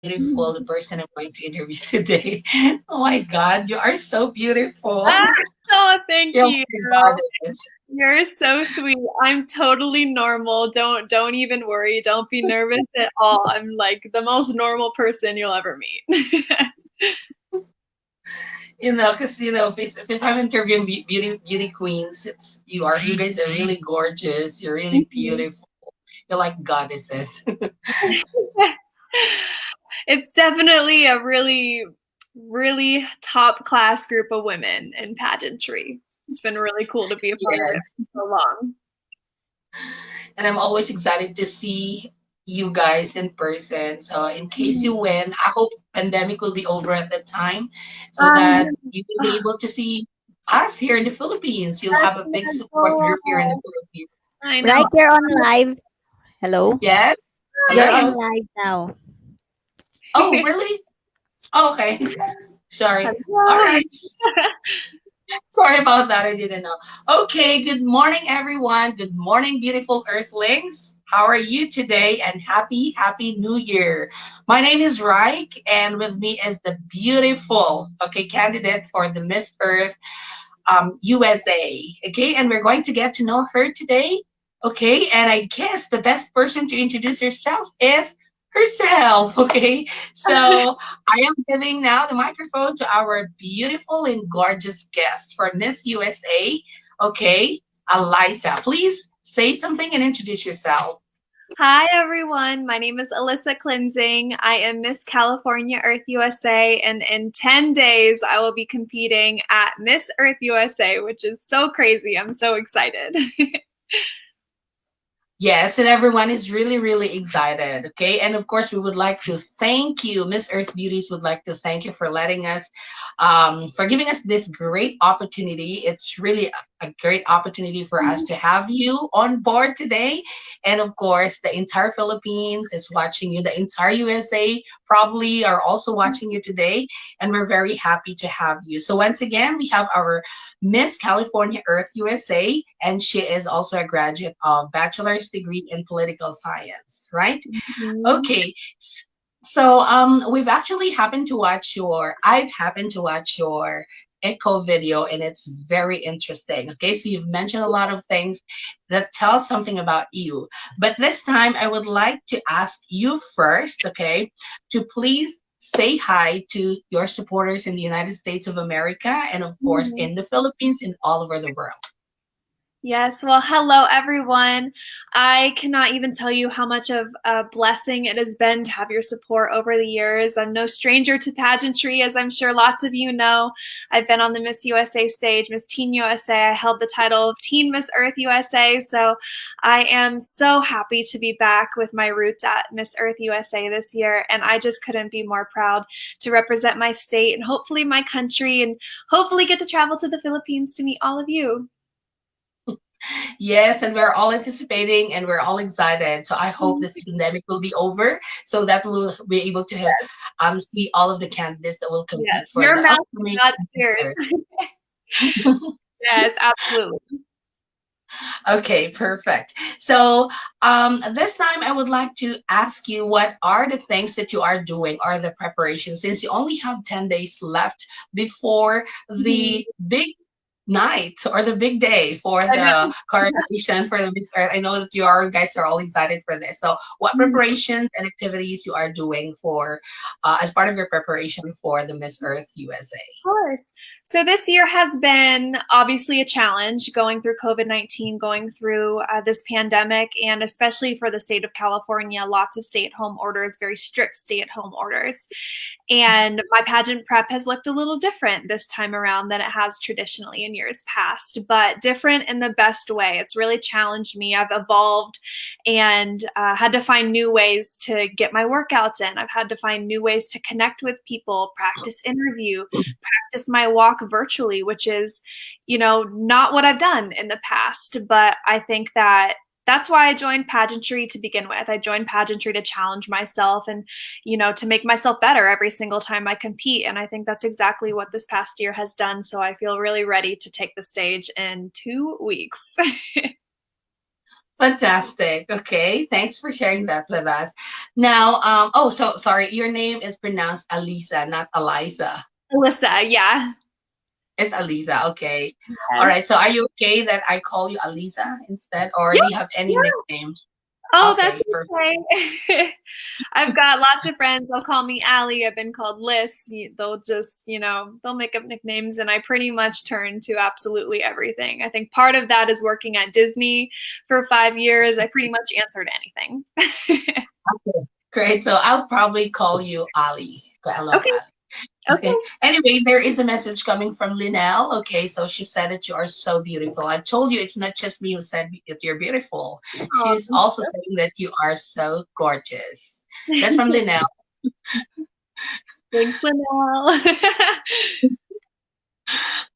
beautiful, the person I'm going to interview today. Oh my God, you are so beautiful. Ah, oh, thank You're you. my goddess. You're so sweet. I'm totally normal. Don't even worry. Don't be nervous at all. I'm like the most normal person you'll ever meet. Because if I'm interviewing beauty queens, you guys are really gorgeous. You're really Mhm. beautiful. You're like goddesses. It's definitely a really top class group of women in pageantry. It's been really cool to be a part of it Yes. for so long. And I'm always excited to see you guys in person. So in case Mhm. you win, I hope pandemic will be over at that time so that Um, you can be oh, able to see us here in the Philippines. You'll that's have a big my support goal. group here in the Philippines. I know. Right, you're on live. Hello? Yes? You're on Hello? live now. Oh, really? Oh, okay. Sorry. All Hello. right. Sorry about that. I didn't know. Okay. Good morning, everyone. Good morning, beautiful Earthlings. How are you today? And happy New Year. My name is Raik, and with me is the beautiful, candidate for the Miss Earth USA. Okay. And we're going to get to know her today. Okay. And I guess the best person to introduce herself is herself. Okay. So I am giving now the microphone to our beautiful and gorgeous guest for Miss USA. Okay. Alyssa, please say something and introduce yourself. Hi everyone, my name is Alyssa Klinzing. I am Miss California Earth USA, and in 10 days I will be competing at Miss Earth USA, which is so crazy. I'm so excited. Yes, and everyone is really excited. Okay. And of course, we would like to thank you. Miss Earth Beauties would like to thank you for letting us, for giving us this great opportunity. It's really a great opportunity for us to have you on board today. And of course, the entire Philippines is watching you, the entire USA probably are also watching you today. And we're very happy to have you. So, once again, we have our Miss California Earth USA, and she is also a graduate of bachelor's degree in political science, right? Mhm. Okay. So we've actually happened to watch I've happened to watch your echo video, and it's very interesting. Okay, so you've mentioned a lot of things that tell something about you. But this time I would like to ask you first, okay, to please say hi to your supporters in the United States of America and of course Mhm. in the Philippines and all over the world. Yes, well, hello everyone. I cannot even tell you how much of a blessing it has been to have your support over the years. I'm no stranger to pageantry, as I'm sure lots of you know. I've been on the Miss USA stage, Miss Teen USA. I held the title of Teen Miss Earth USA. So I am so happy to be back with my roots at Miss Earth USA this year. And I just couldn't be more proud to represent my state and hopefully my country and hopefully get to travel to the Philippines to meet all of you. Yes, and we're all anticipating and we're all excited. So I hope this pandemic will be over so that we'll be able to have, see all of the candidates that will Yes, compete for your the mouth is upcoming God's Miss ears. Earth. Yes, absolutely. Okay, perfect. So this time I would like to ask you what are the things that you are doing or the preparations since you only have 10 days left before Mhm. the big night or the big day for I the know. coronation for the Miss Earth. I know that you are guys are all excited for this. So what Mhm. preparations and activities you are doing for as part of your preparation for the Miss Earth USA? Course. So this year has been obviously a challenge going through COVID-19, going through this pandemic, and especially for the state of California, lots of stay-at-home orders, very strict stay-at-home orders. And my pageant prep has looked a little different this time around than it has traditionally in years past, but different in the best way. It's really challenged me. I've evolved and had to find new ways to get my workouts in. I've had to find new ways to connect with people, practice interview, practice my walk virtually, which is, not what I've done in the past. But I think that that's why I joined pageantry to begin with. I joined pageantry to challenge myself and, to make myself better every single time I compete. And I think that's exactly what this past year has done. So I feel really ready to take the stage in 2 weeks. Fantastic. Okay, thanks for sharing that with us. Now, so sorry, your name is pronounced Alisa, not Eliza. Alyssa, yeah. It's Alisa. Okay. All Yes. right. So, are you okay that I call you Alisa instead, or Yeah, do you have any yeah. nicknames? Oh, that's Okay, perfect. okay. I've got lots of friends. They'll call me Allie. I've been called Liz. They'll just, they'll make up nicknames, and I pretty much turn to absolutely everything. I think part of that is working at Disney for 5 years. I pretty much answered anything. Okay, great. So, I'll probably call you Ali. Okay, hello, Okay. Ali. Okay. Okay. Anyway, there is a message coming from Linnell. Okay, so she said that you are so beautiful. I told you it's not just me who said that you're beautiful. Oh, She's also saying that you are so gorgeous. That's from Linnell. thanks, Linnell.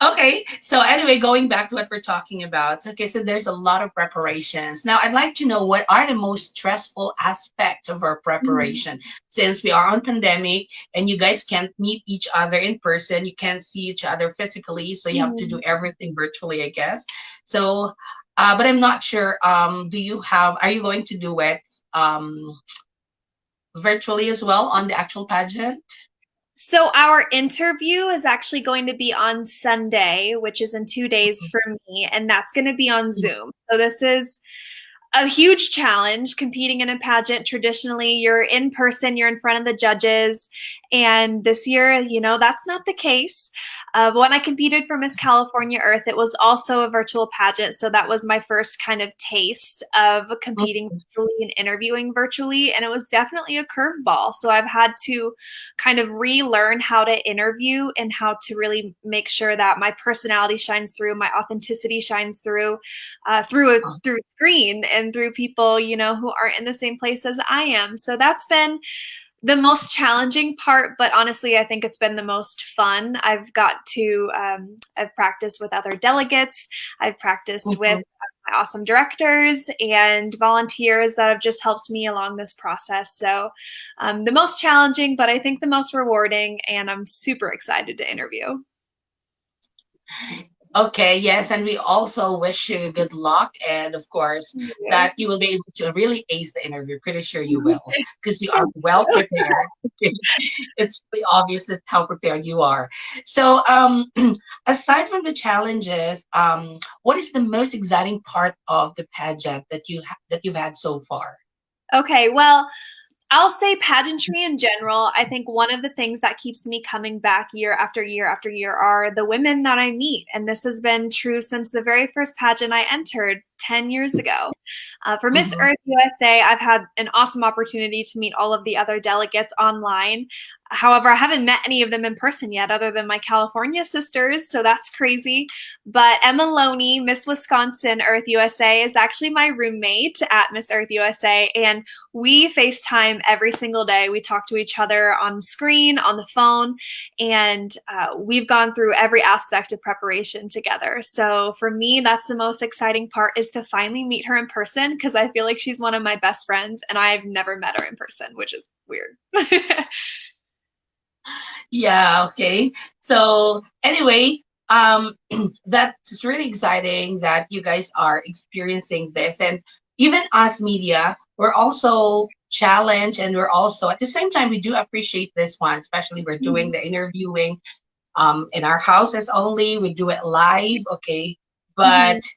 Okay, so anyway, going back to what we're talking about. Okay, so there's a lot of preparations. Now, I'd like to know what are the most stressful aspects of our preparation since we are on pandemic and you guys can't meet each other in person, you can't see each other physically, so you have to do Mhm. everything virtually, I guess. So, but I'm not sure. Are you going to do it virtually as well on the actual pageant? So our interview is actually going to be on Sunday, which is in 2 days for me, and that's going to be on Zoom. So this is a huge challenge competing in a pageant. Traditionally, you're in person, you're in front of the judges. And this year, that's not the case. When I competed for Miss California Earth, it was also a virtual pageant. So that was my first kind of taste of competing virtually and interviewing virtually. And it was definitely a curveball. So I've had to kind of relearn how to interview and how to really make sure that my personality shines through, my authenticity shines through, through a screen and through people, who aren't in the same place as I am. So that's been the most challenging part, but honestly, I think it's been the most fun. I've practiced with other delegates. I've practiced with Mhm. my awesome directors and volunteers that have just helped me along this process. So the most challenging, but I think the most rewarding, and I'm super excited to interview. Okay, yes, and we also wish you good luck, and of course Yeah. that you will be able to really ace the interview. Pretty sure you will, because you are Thank well you. prepared. It's really obvious that how prepared you are. So, aside from the challenges, what is the most exciting part of the pageant that you've had so far? Okay, well, I'll say pageantry in general. I think one of the things that keeps me coming back year after year after year are the women that I meet. And this has been true since the very first pageant I entered 10 years ago. For Miss Mhm. Earth USA, I've had an awesome opportunity to meet all of the other delegates online. However, I haven't met any of them in person yet, other than my California sisters, so that's crazy. But Emma Loney, Miss Wisconsin Earth USA, is actually my roommate at Miss Earth USA, and we FaceTime every single day. We talk to each other on screen, on the phone, and we've gone through every aspect of preparation together. So for me, that's the most exciting part, is to finally meet her in person, because I feel like she's one of my best friends, and I've never met her in person, which is weird. Yeah, okay. So anyway, um, that's really exciting that you guys are experiencing this. And even us media, we're also challenged and we're also at the same time we do appreciate this one, especially we're doing Mhm. the interviewing in our houses only. We do it live, okay. But Mhm.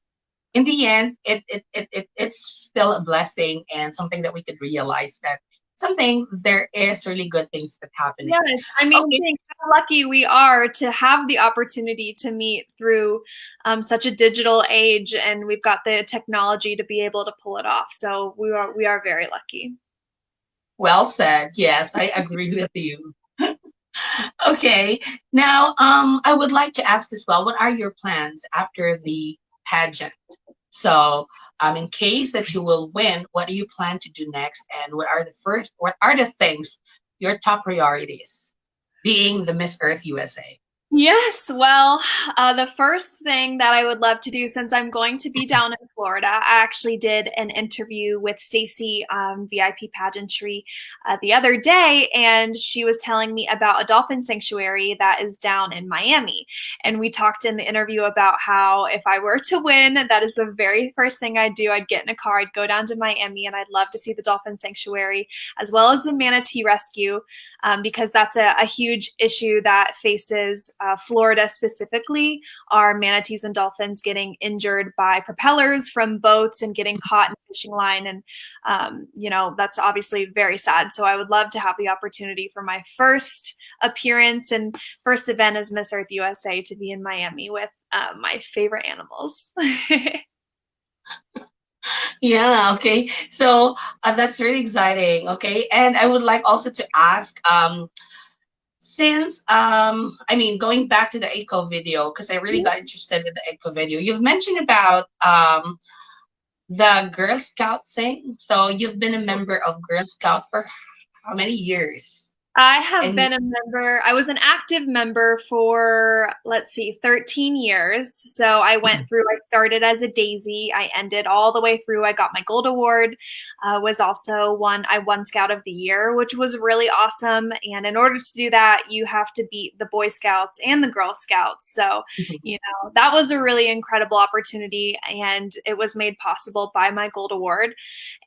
in the end, it's still a blessing and something that we could realize that something there is really good things that happening. Yes, I mean, Okay. think how lucky we are to have the opportunity to meet through such a digital age, and we've got the technology to be able to pull it off. So we are very lucky. Well said. Yes, I agree with you. Okay. Now, I would like to ask as well, what are your plans after the pageant? So, in case that you will win, what do you plan to do next? And what are the things, your top priorities, being the Miss Earth USA? Yes, well, the first thing that I would love to do since I'm going to be down in Florida, I actually did an interview with Stacy VIP Pageantry the other day, and she was telling me about a dolphin sanctuary that is down in Miami. And we talked in the interview about how if I were to win, that is the very first thing I'd do. I'd get in a car, I'd go down to Miami, and I'd love to see the dolphin sanctuary as well as the manatee rescue, because that's a huge issue that faces Florida specifically, are manatees and dolphins getting injured by propellers from boats and getting caught in a fishing line. And, that's obviously very sad. So I would love to have the opportunity for my first appearance and first event as Miss Earth USA to be in Miami with my favorite animals. Yeah, okay. So that's really exciting. Okay. And I would like also to ask, since going back to the eco video, because I really got interested with the eco video. You've mentioned about the Girl Scout thing. So you've been a member of Girl Scout for how many years? I have And been a member. I was an active member for, 13 years. So I went through, I started as a daisy. I ended all the way through. I got my gold award, I won Scout of the Year, which was really awesome. And in order to do that, you have to beat the Boy Scouts and the Girl Scouts. So, that was a really incredible opportunity. And it was made possible by my gold award.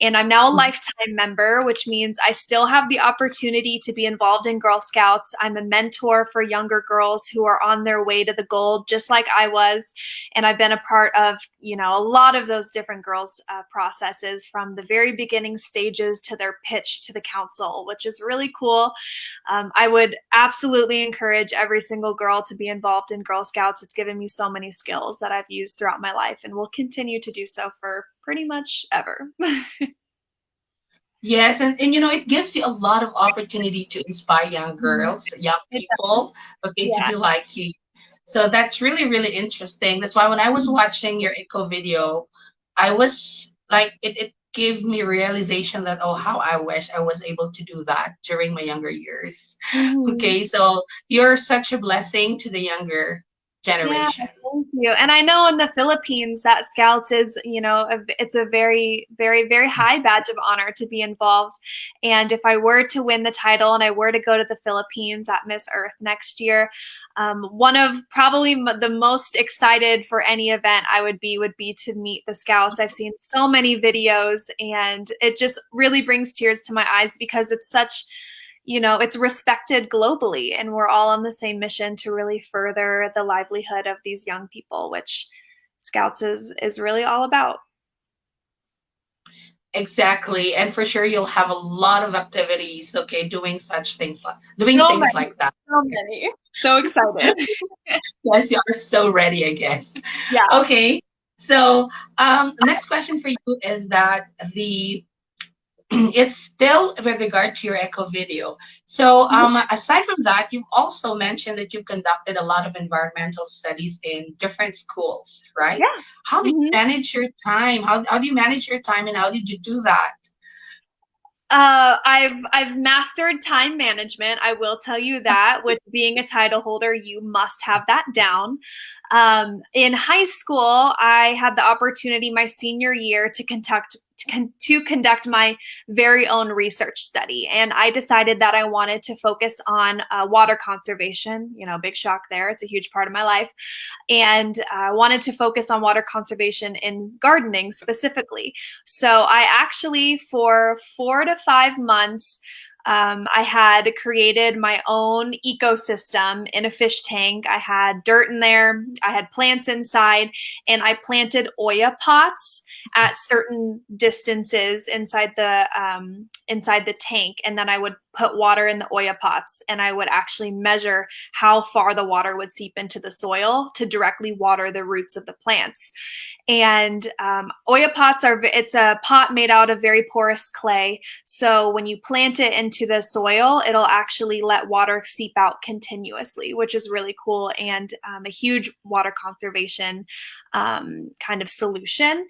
And I'm now a lifetime member, which means I still have the opportunity to be involved in Girl Scouts. I'm a mentor for younger girls who are on their way to the gold, just like I was. And I've been a part of, a lot of those different girls' processes, from the very beginning stages to their pitch to the council, which is really cool. I would absolutely encourage every single girl to be involved in Girl Scouts. It's given me so many skills that I've used throughout my life and will continue to do so for pretty much ever. yes, and it gives you a lot of opportunity to inspire young girls, young people, okay, to Yeah. be like you. So that's really, really interesting. That's why when I was watching your eco video, I was like, it gave me realization that, oh, how I wish I was able to do that during my younger years. Mhm. Okay, so you're such a blessing to the younger Yeah, generation. thank you. And I know in the Philippines that Scouts is, it's a very, very, very high badge of honor to be involved. And if I were to win the title and I were to go to the Philippines at Miss Earth next year, one of probably the most excited for any event I would be to meet the Scouts. I've seen so many videos, and it just really brings tears to my eyes because it's such, it's respected globally, and we're all on the same mission to really further the livelihood of these young people, which Scouts is really all about. Exactly. And for sure you'll have a lot of activities, okay, doing So things many, like that. so many. So excited. Yes, you are so ready, I guess. Yeah. Okay. So, next question for you is that the it's still with regard to your echo video. So, aside from that, you've also mentioned that you've conducted a lot of environmental studies in different schools, right? Yeah. How do you Mhm. manage your time? How do you manage your time, and how did you do that? I've mastered time management. I will tell you that. With being a title holder, you must have that down. In high school, I had the opportunity my senior year to conduct my very own research study, and I decided that I wanted to focus on water conservation. Big shock there. It's a huge part of my life, and I wanted to focus on water conservation in gardening specifically. So I actually, for 4 to 5 months, I had created my own ecosystem in a fish tank. I had dirt in there, I had plants inside, and I planted Oya pots at certain distances inside the tank, and then I would put water in the Oya pots, and I would actually measure how far the water would seep into the soil to directly water the roots of the plants. And Oya pots it's a pot made out of very porous clay. So when you plant it into the soil, it'll actually let water seep out continuously, which is really cool, and a huge water conservation kind of solution.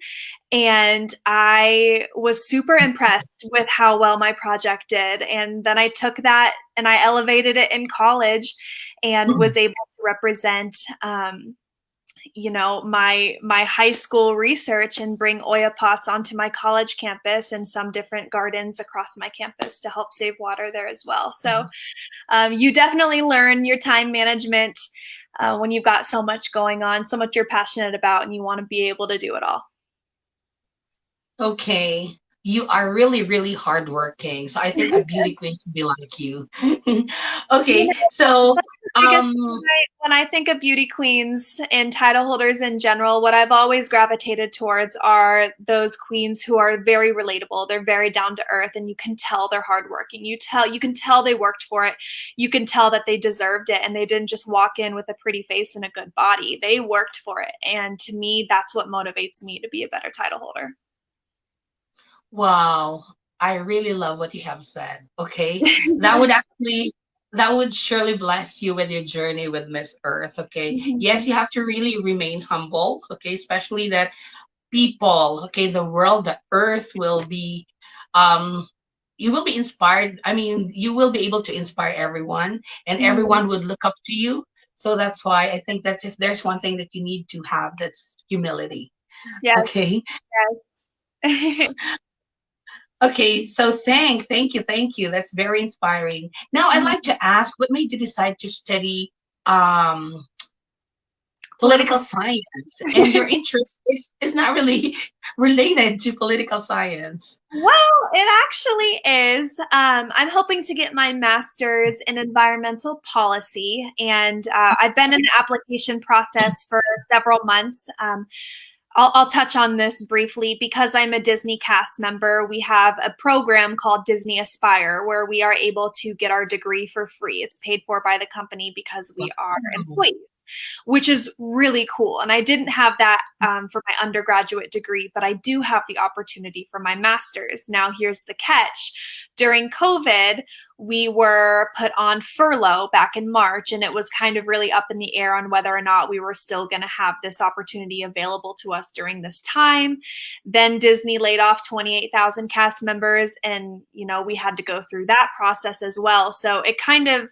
And I was super impressed with how well my project did. And then I took that and I elevated it in college and was able represent my high school research and bring Oya pots onto my college campus and some different gardens across my campus to help save water there as well. So you definitely learn your time management when you've got so much going on, so much you're passionate about, and you want to be able to do it all. Okay. You are really, really hardworking. So I think a beauty queen should be like you. Okay. So, Biggest um, when I think of beauty queens and title holders in general, what I've always gravitated towards are those queens who are very relatable. They're very down to earth, and you can tell they're hardworking. You can tell they worked for it. You can tell that they deserved it, and they didn't just walk in with a pretty face and a good body. They worked for it, and to me, that's what motivates me to be a better title holder. wow. I really love what you have said. Okay. That would actually, that would surely bless you with your journey with Miss Earth. Okay. Yes, you have to really remain humble. Okay. Especially that people, okay, the world, the earth will be, um, you will be inspired. I mean, you will be able to inspire everyone, and everyone would look up to you. So that's why I think that if there's one thing that you need to have, that's humility. Yes, Okay. yes. Okay. So thank you. That's very inspiring. Now I'd like to ask, what made you decide to study um political Political. science? And your interest is not really related to political science. Well, it actually is. I'm hoping to get my master's in environmental policy, and I've been in the application process for several months. I'll touch on this briefly. Because I'm a Disney cast member, we have a program called Disney Aspire where we are able to get our degree for free. It's paid for by the company because we are employees, which is really cool. And I didn't have that for my undergraduate degree, but I do have the opportunity for my master's. Now, here's the catch. During COVID, we were put on furlough back in March, and it was kind of really up in the air on whether or not we were still going to have this opportunity available to us during this time. Then Disney laid off 28,000 cast members, and we had to go through that process as well. So it kind of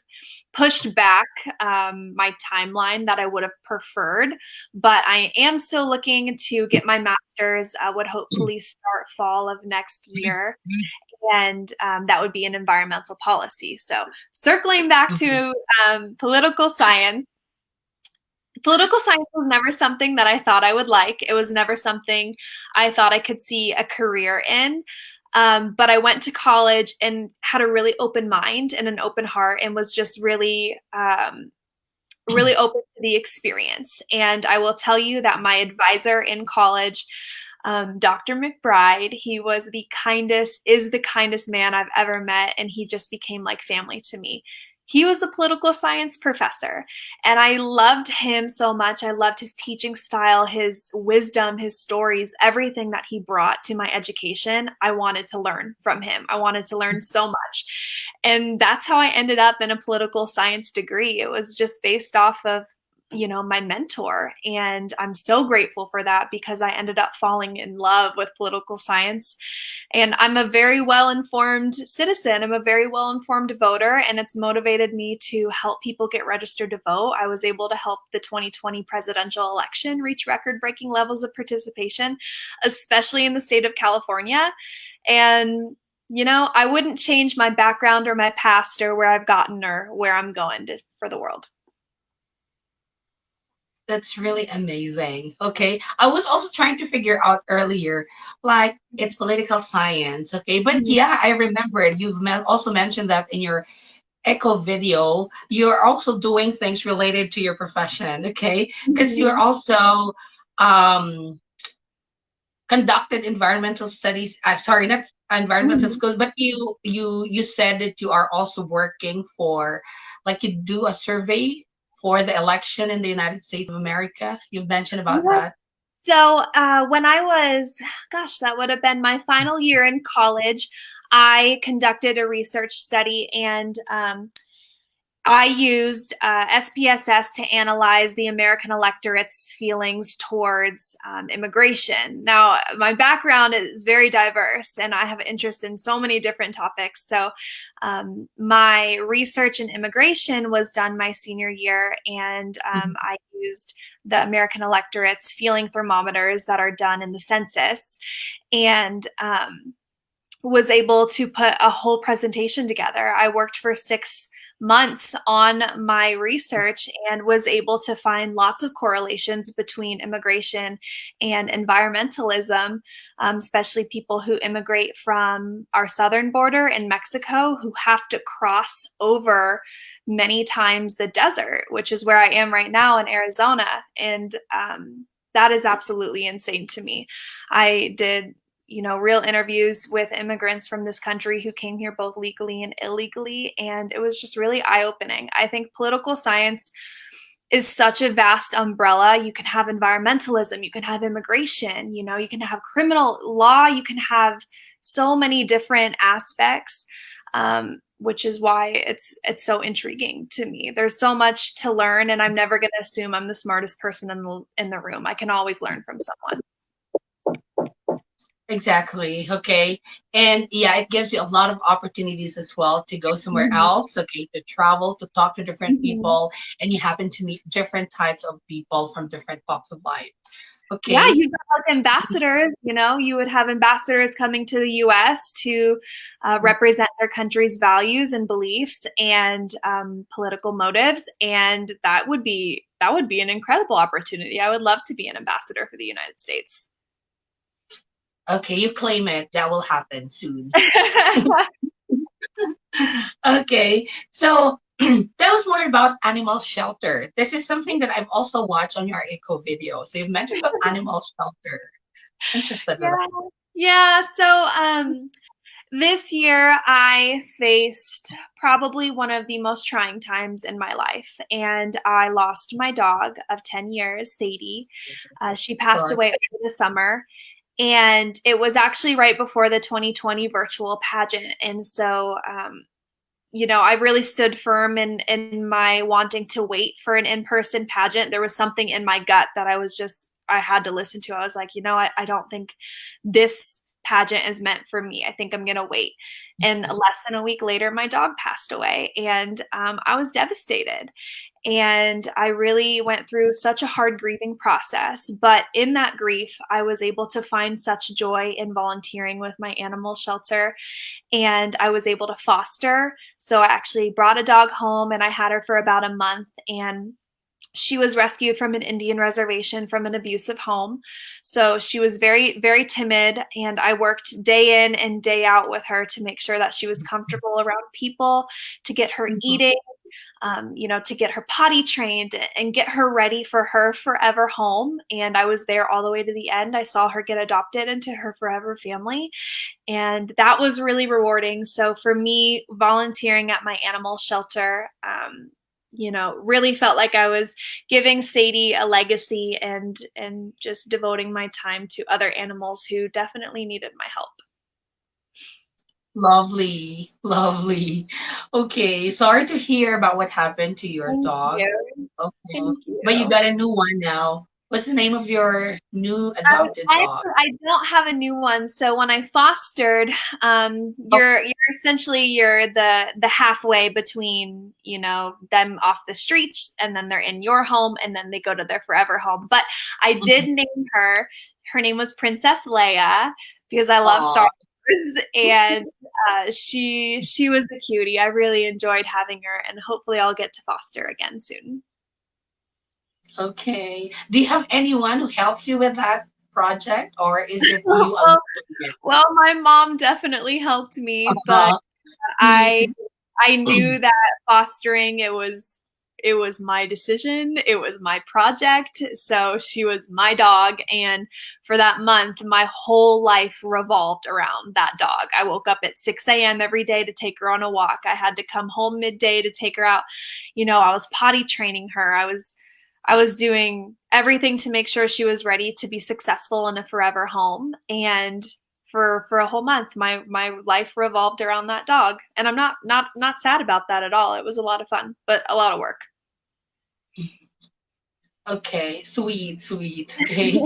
pushed back my timeline that I would have preferred, but I am still looking to get my master's. I would hopefully start fall of next year, and that would be in environmental policy. So circling back to political science. Political science was never something that I thought I would like. It was never something I thought I could see a career in. But I went to college and had a really open mind and an open heart, and was just really, really open to the experience. And I will tell you that my advisor in college, Dr. McBride, he was is the kindest man I've ever met, and he just became like family to me. He was a political science professor, and I loved him so much. I loved his teaching style, his wisdom, his stories, everything that he brought to my education. I wanted to learn from him. I wanted to learn so much. And that's how I ended up in a political science degree. It was just based off of my mentor. And I'm so grateful for that, because I ended up falling in love with political science. And I'm a very well-informed citizen. I'm a very well-informed voter, and it's motivated me to help people get registered to vote. I was able to help the 2020 presidential election reach record-breaking levels of participation, especially in the state of California. And I wouldn't change my background or my past or where I've gotten or where I'm going for the world. That's really amazing. Okay. I was also trying to figure out earlier, like it's political science. Okay. But yeah, I remembered you've also mentioned that in your echo video, you're also doing things related to your profession. Okay. Because you're also um, conducted environmental studies. Sorry, not environmental school, but you said that you are also working for, like, you do a survey for the election in the United States of America. You've mentioned about that. So when I was, that would have been my final year in college, I conducted a research study, and I used SPSS to analyze the American electorate's feelings towards immigration. Now, my background is very diverse, and I have interest in so many different topics. So, my research in immigration was done my senior year, and I used the American electorate's feeling thermometers that are done in the census, and was able to put a whole presentation together. I worked for 6 months on my research and was able to find lots of correlations between immigration and environmentalism, especially people who immigrate from our southern border in Mexico who have to cross over many times the desert, which is where I am right now in Arizona. And that is absolutely insane to me. I did real interviews with immigrants from this country who came here both legally and illegally. And it was just really eye-opening. I think political science is such a vast umbrella. You can have environmentalism, you can have immigration, you can have criminal law, you can have so many different aspects, which is why it's so intriguing to me. There's so much to learn, and I'm never going to assume I'm the smartest person in the room. I can always learn from someone. Exactly. Okay. And yeah, it gives you a lot of opportunities as well to go somewhere else. Okay. To travel, to talk to different people, and you happen to meet different types of people from different walks of life. Okay. Yeah, you've got like ambassadors, you would have ambassadors coming to the US to represent their country's values and beliefs and political motives. And that would be an incredible opportunity. I would love to be an ambassador for the United States. Okay, you claim it. That will happen soon. Okay, so that was more about animal shelter. This is something that I've also watched on your eco video. So you've mentioned about animal shelter. Interested in that. Yeah. So this year I faced probably one of the most trying times in my life, and I lost my dog of 10 years, Sadie. She passed away over the summer. And it was actually right before the 2020 virtual pageant. And so, I really stood firm in my wanting to wait for an in-person pageant. There was something in my gut that I had to listen to. I was like, I don't think this pageant is meant for me. I think I'm going to wait. And less than a week later, my dog passed away, and I was devastated. And I really went through such a hard grieving process. But in that grief, I was able to find such joy in volunteering with my animal shelter. And I was able to foster. So I actually brought a dog home, and I had her for about a month. And she was rescued from an Indian reservation from an abusive home. So she was very, very timid, and I worked day in and day out with her to make sure that she was comfortable around people, to get her eating, to get her potty trained and get her ready for her forever home. And I was there all the way to the end. I saw her get adopted into her forever family. And that was really rewarding. So for me, volunteering at my animal shelter, really felt like I was giving Sadie a legacy and just devoting my time to other animals who definitely needed my help. Lovely, lovely. Okay, sorry to hear about what happened to your dog. Okay. Thank you. But you got a new one now. What's the name of your new adopted dog? I don't have a new one. So when I fostered, you're essentially the halfway between, them off the streets, and then they're in your home, and then they go to their forever home. But I did name her. Her name was Princess Leia, because I love Star Wars, and she was a cutie. I really enjoyed having her, and hopefully I'll get to foster again soon. Okay. Do you have anyone who helps you with that project, or is it you alone? Well, my mom definitely helped me, but I knew that fostering, it was my decision. It was my project. So she was my dog. And for that month, my whole life revolved around that dog. I woke up at 6 a.m. every day to take her on a walk. I had to come home midday to take her out. I was potty training her. I was doing everything to make sure she was ready to be successful in a forever home. And for a whole month. My life revolved around that dog, and I'm not sad about that at all. It was a lot of fun, but a lot of work. Okay, sweet, sweet. Okay.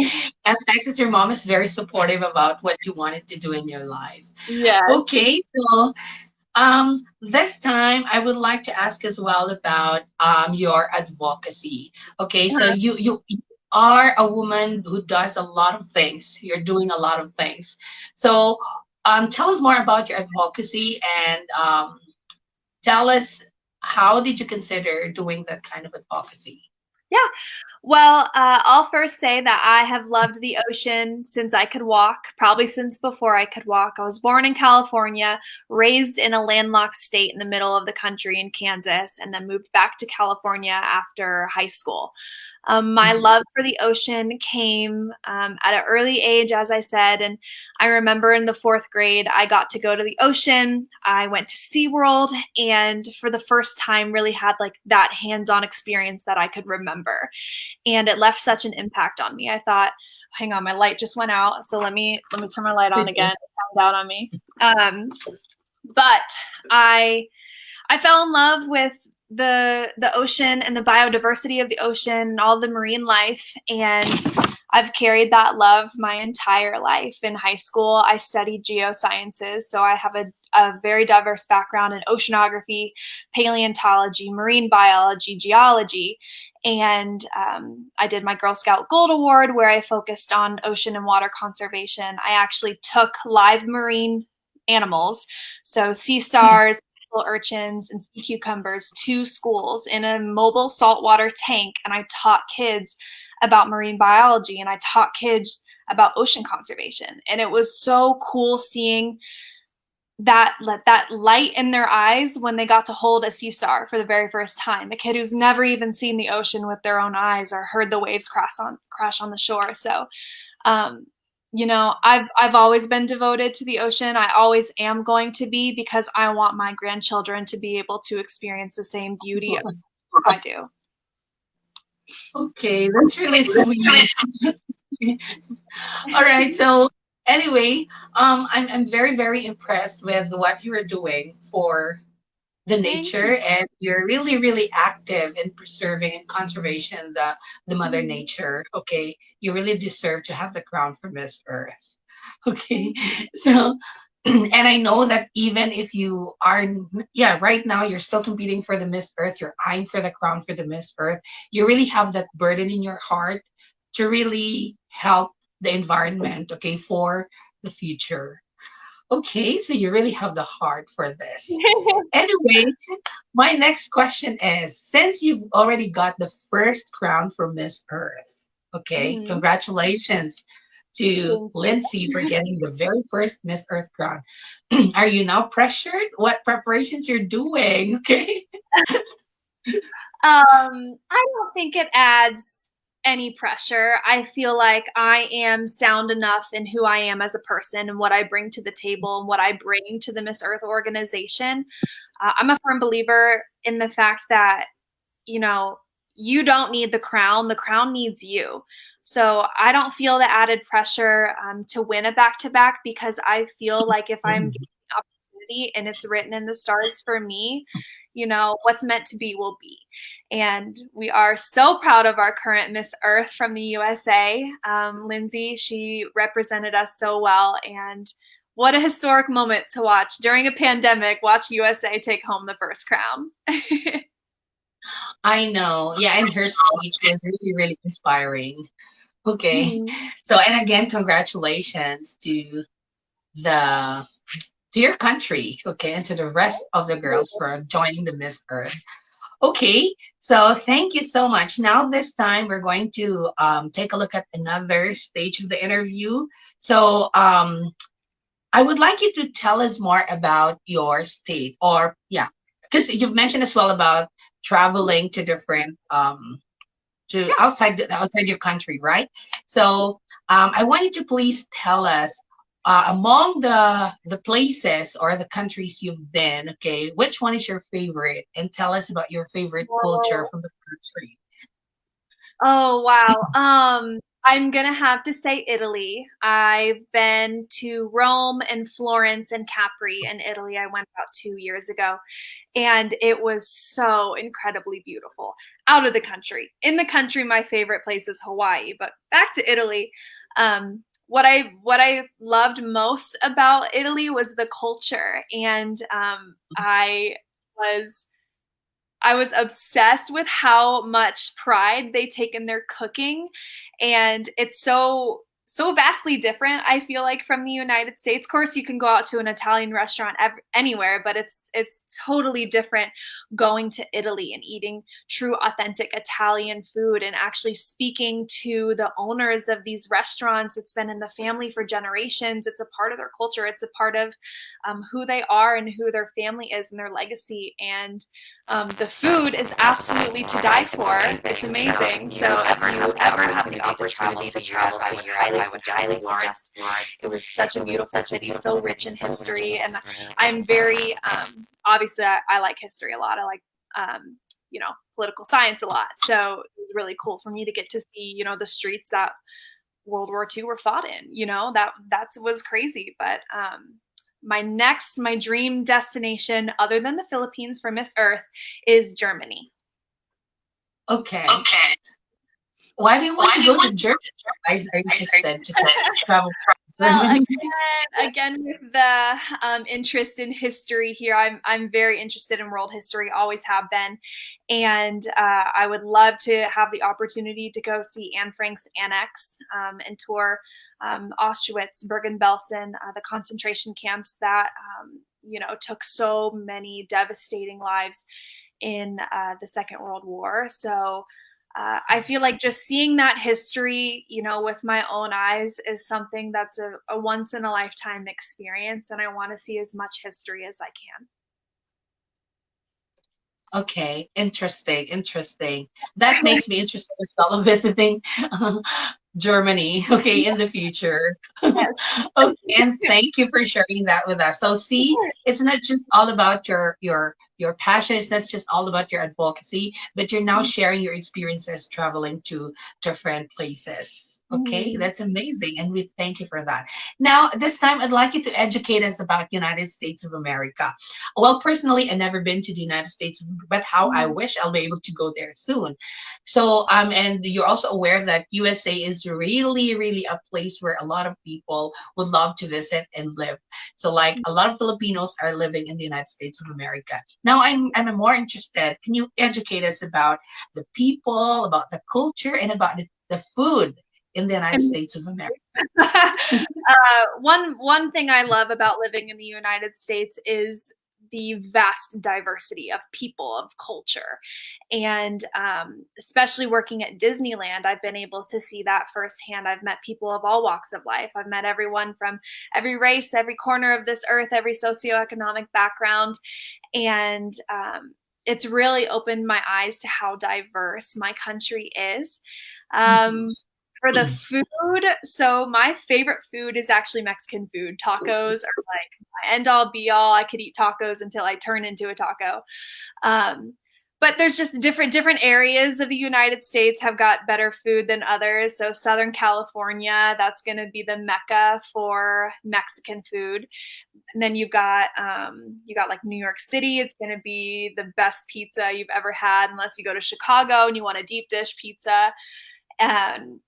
And thanks that your mom is very supportive about what you wanted to do in your life. Yes. Okay, so this time I would like to ask as well about your advocacy. Okay, so you are a woman who does a lot of things. You're doing a lot of things. So tell us more about your advocacy and tell us how did you consider doing that kind of advocacy? Yeah. Well, I'll first say that I have loved the ocean since I could walk, probably since before I could walk. I was born in California, raised in a landlocked state in the middle of the country in Kansas, and then moved back to California after high school. My Mhm. love for the ocean came at an early age, as I said, and I remember in the fourth grade, I got to go to the ocean. I went to SeaWorld, and for the first time, really had like that hands-on experience that I could remember, and it left such an impact on me. I thought, hang on, my light just went out, so let me turn my light on again. It found out on me. But I fell in love with the ocean and the biodiversity of the ocean and all the marine life, and I've carried that love my entire life. In high school, I studied geosciences, so I have a very diverse background in oceanography, paleontology, marine biology, geology, and I did my Girl Scout Gold Award where I focused on ocean and water conservation. I actually took live marine animals, so sea stars, urchins, and sea cucumbers to schools in a mobile saltwater tank, and I taught kids about marine biology and I taught kids about ocean conservation. And it was so cool seeing that light in their eyes when they got to hold a sea star for the very first time. A kid who's never even seen the ocean with their own eyes or heard the waves crash on the shore. So um, I've always been devoted to the ocean. I always am going to be, because I want my grandchildren to be able to experience the same beauty I do. Okay, that's really sweet. All right. So anyway, I'm very very impressed with what you are doing for the Thank you. nature, and you're really really active in preserving and conservation the mother Mhm. nature. Okay, you really deserve to have the crown for Miss Earth. Okay, Thank you. so. And I know that even if you are, yeah, right now you're still competing for the Miss Earth, you're eyeing for the crown for the Miss Earth, you really have that burden in your heart to really help the environment, okay, for the future. Okay, so you really have the heart for this. Anyway, my next question is, since you've already got the first crown for Miss Earth, okay, Mhm. congratulations to Thank Lindsay for getting the very first Miss Earth crown. Are you now pressured? What preparations you're doing? Okay. I don't think it adds any pressure. I feel like I am sound enough in who I am as a person and what I bring to the table and what I bring to the Miss Earth organization. I'm a firm believer in the fact that, you know, you don't need the crown needs you. So I don't feel the added pressure to win a back to back, because I feel like if I'm given the opportunity and it's written in the stars for me, what's meant to be will be. And we are so proud of our current Miss Earth from the USA. Lindsay, she represented us so well. And what a historic moment to watch during a pandemic, watch USA take home the first crown. I know. Yeah, and her speech was really, really inspiring. Okay. Mhm. So, and again, congratulations the to your country, okay, and to the rest of the girls for joining the Miss Earth. Okay, so thank you so much. Now, this time we're going to take a look at another stage of the interview. So, I would like you to tell us more about your state, or yeah, because you've mentioned as well about traveling to different to Yeah. outside your country, right? So I want you to please tell us among the places or the countries you've been, okay, which one is your favorite, and tell us about your favorite culture Whoa. from the country. Oh, wow. I'm gonna have to say Italy. I've been to Rome and Florence and Capri in Italy. I went about 2 years ago, and it was so incredibly beautiful. Out of the country. In the country, my favorite place is Hawaii, but back to Italy. What I loved most about Italy was the culture, and was I was obsessed with how much pride they take in their cooking, and it's so vastly different. I feel like from the United States. Of course, you can go out to an Italian restaurant anywhere, but it's totally different going to Italy and eating true, authentic Italian food and actually speaking to the owners of these restaurants. It's been in the family for generations. It's a part of their culture. It's a part of who they are and who their family is and their legacy. And the food is absolutely to die for. It's amazing. So if you ever have the opportunity to travel to Europe, I would highly suggest Florence. It was such a beautiful city, so rich in history. And I'm very, obviously, I like history a lot. I like, political science a lot. So it was really cool for me to get to see, the streets that World War II were fought in. That was crazy. But my dream destination other than the Philippines for Miss Earth is Germany. Okay. Why do you want to go to Germany? Are you interested to travel to Well, Germany? again, with the interest in history here, I'm very interested in world history, always have been, and I would love to have the opportunity to go see Anne Frank's Annex and tour Auschwitz, Bergen-Belsen, the concentration camps that took so many devastating lives in the Second World War. So I feel like just seeing that history, with my own eyes is something that's a once in a lifetime experience. And I want to see as much history as I can. Okay, interesting. That makes me interested as well in visiting Germany, okay, in the future. Yes. Okay, and thank you for sharing that with us. So see, it's not just all about your passion, it's not just all about your advocacy, but you're now sharing your experiences traveling to different places. Okay, Mhm. that's amazing, and we thank you for that. Now, this time I'd like you to educate us about United States of America. Well, personally, I've never been to the United States, but how I Mhm. wish I'll be able to go there soon. So, and you're also aware that USA is really a place where a lot of people would love to visit and live. So, like a lot of Filipinos are living in the United States of America. Now, I'm more interested. Can you educate us about the people, about the culture, and about the food in the United And States of America? one thing I love about living in the United States is the vast diversity of people, of culture, and especially working at Disneyland, I've been able to see that firsthand. I've met people of all walks of life. I've met everyone from every race, every corner of this earth, every socioeconomic background, and it's really opened my eyes to how diverse my country is. Mhm. Um, for the food, so my favorite food is actually Mexican food. Tacos are like my end all be all. I could eat tacos until I turn into a taco. Um, but there's just different areas of the United States have got better food than others. So Southern California, that's going to be the mecca for Mexican food. And then you got like New York City. It's going to be the best pizza you've ever had, unless you go to Chicago and you want a deep dish pizza. And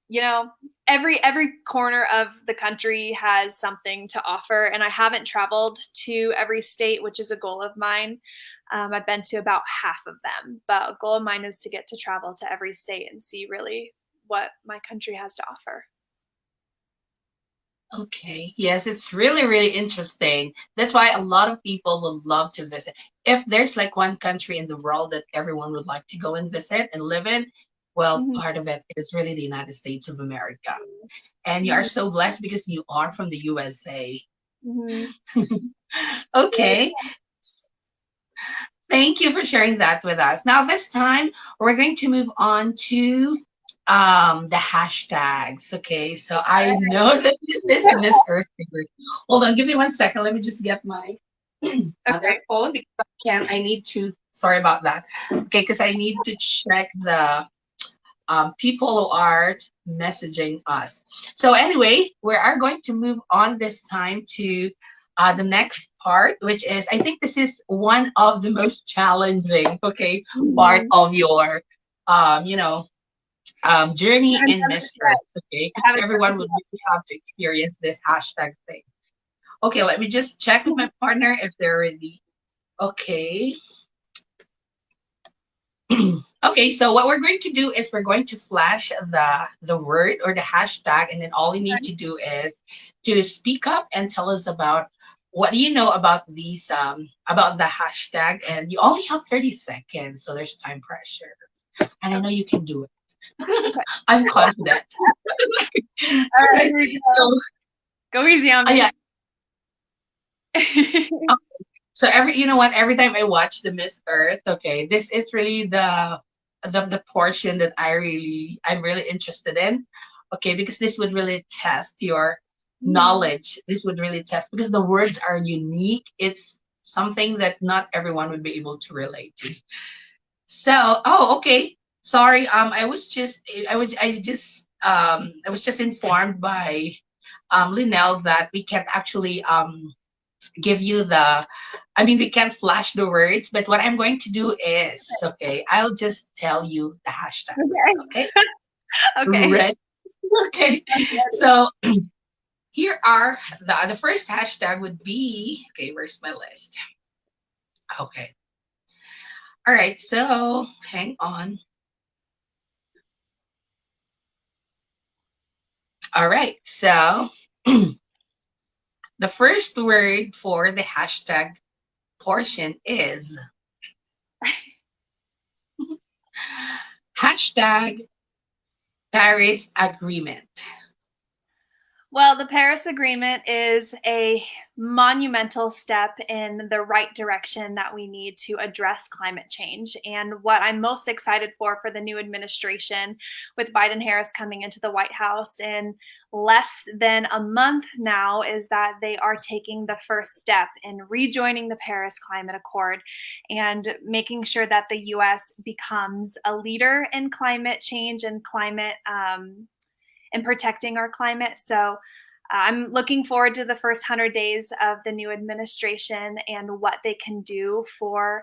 every corner of the country has something to offer, and I haven't traveled to every state, which is a goal of mine. I've been to about half of them, but a goal of mine is to get to travel to every state and see really what my country has to offer. Okay, yes, it's really interesting. That's why a lot of people would love to visit. If there's like one country in the world that everyone would like to go and visit and live in, well, Mhm. part of it is really the United States of America. And you are Mhm. so blessed because you are from the USA. Mhm. Okay, thank you for sharing that with us. Now, this time we're going to move on to the hashtags. Okay, so I know that this is Miss Earth favorite. Hold on, give me 1 second. Let me just get my other Okay. phone because I need to, sorry about that. Okay, because I need to check the people who are messaging us. So anyway, we are going to move on this time to the next part, which is I think this is one of the most challenging, okay, part Mhm. of your you know journey in Pandemic, Miss Earth, yes. okay? I Because haven't done everyone it would yet. really have to experience this hashtag thing. Okay, let me just check with my partner if they're ready. Okay. Okay, so what we're going to do is we're going to flash the word or the hashtag, and then all you need to do is to speak up and tell us about what do you know about these about the hashtag, and you only have 30 seconds, so there's time pressure. And I know you can do it. Okay. I'm confident. All All right, right. here we So go. Go easy on yeah. me. So every you know what, every time I watch the Miss Earth, okay, this is really the portion that I'm really interested in. Okay, because this would really test your Mhm. knowledge. This would really test because the words are unique. It's something that not everyone would be able to relate to. So, oh, okay. Sorry. I was just informed by Linnell that we can't actually give you the I mean we can flash the words, but what I'm going to do is okay, I'll just tell you the hashtags. Okay. Okay. Okay. Ready? Okay. I'm ready. So here are the first hashtag would be okay, where's my list? Okay. All right, so hang on. All right, so the first word for the hashtag portion is hashtag Paris Agreement. Well, the Paris Agreement is a monumental step in the right direction that we need to address climate change. And what I'm most excited for the new administration with Biden Harris coming into the White House in less than a month now is that they are taking the first step in rejoining the Paris Climate Accord and making sure that the US becomes a leader in climate change and climate and protecting our climate. So I'm looking forward to the first 100 days of the new administration and what they can do for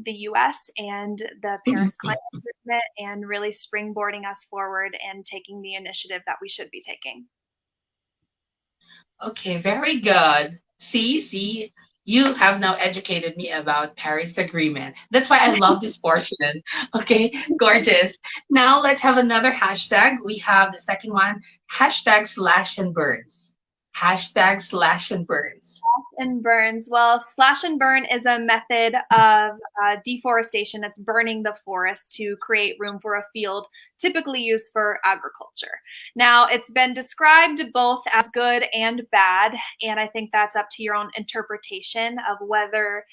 the US and the Paris Climate Agreement and really springboarding us forward and taking the initiative that we should be taking. Okay, very good. See, you have now educated me about Paris Agreement. That's why I love this portion. Okay, gorgeous. Now let's have another hashtag. We have the second one, hashtag slash and burns. Hashtag slash and burns. And burns. Well, slash and burn is a method of deforestation that's burning the forest to create room for a field typically used for agriculture. Now, it's been described both as good and bad, and I think that's up to your own interpretation of whether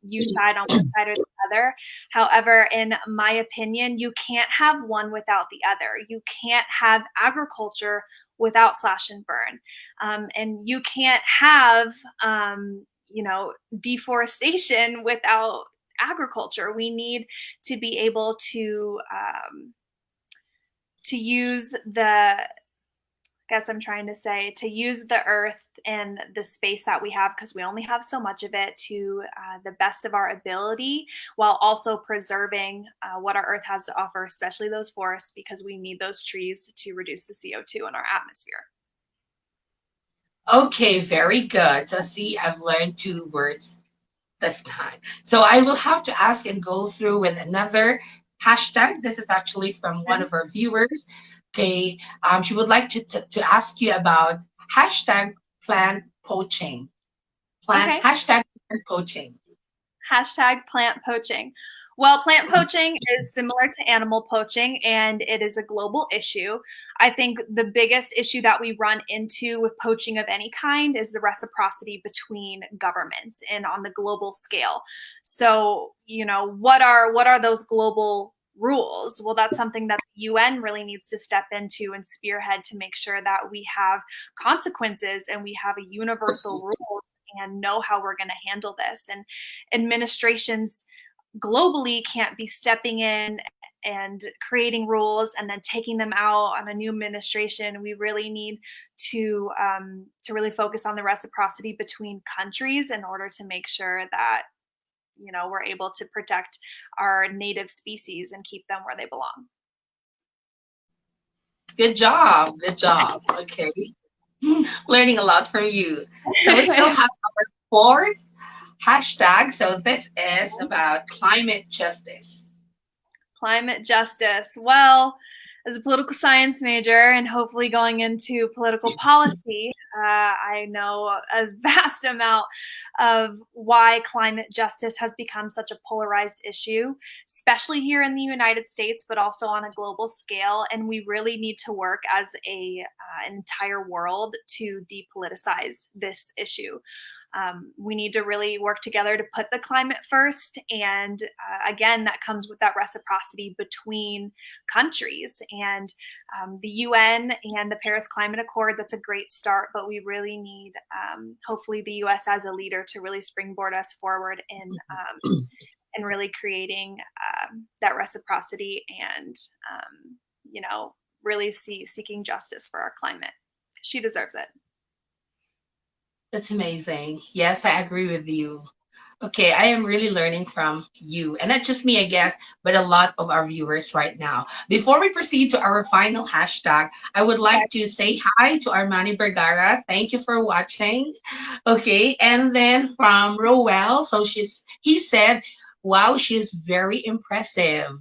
you side on one side or the other. However, in my opinion, you can't have one without the other. You can't have agriculture without slash and burn. And you can't have, deforestation without agriculture. We need to be able to use to use the earth and the space that we have, because we only have so much of it, to the best of our ability, while also preserving what our earth has to offer, especially those forests, because we need those trees to reduce the CO2 in our atmosphere. Okay, very good. So see, I've learned two words this time. So I will have to ask and go through with another hashtag. This is actually from one of our viewers. Okay, she would like to ask you about hashtag plant poaching. Plant Okay. hashtag plant poaching. Hashtag plant poaching. Well, plant poaching is similar to animal poaching, and it is a global issue. I think the biggest issue that we run into with poaching of any kind is the reciprocity between governments and on the global scale. So, what are those global rules? Well, that's something that the UN really needs to step into and spearhead to make sure that we have consequences and we have a universal rule and know how we're going to handle this. And administrations globally can't be stepping in and creating rules and then taking them out on a new administration. We really need to really focus on the reciprocity between countries in order to make sure that we're able to protect our native species and keep them where they belong. Good job. Good job. Okay. Learning a lot from you. So we still have our fourth hashtag. So this is about climate justice. Climate justice. Well, as a political science major and hopefully going into political policy, I know a vast amount of why climate justice has become such a polarized issue, especially here in the United States, but also on a global scale. And we really need to work as an entire world to depoliticize this issue. We need to really work together to put the climate first. And again, that comes with that reciprocity between countries. And the UN and the Paris Climate Accord, that's a great start, but we really need, hopefully, the US as a leader to really springboard us forward in really creating that reciprocity and, really seeking justice for our climate. She deserves it. That's amazing. Yes, I agree with you. Okay, I am really learning from you, and not just me, I guess, but a lot of our viewers right now. Before we proceed to our final hashtag, I would like to say hi to Armani Vergara. Thank you for watching. Okay, and then from Roel, so he said, "Wow, she's very impressive."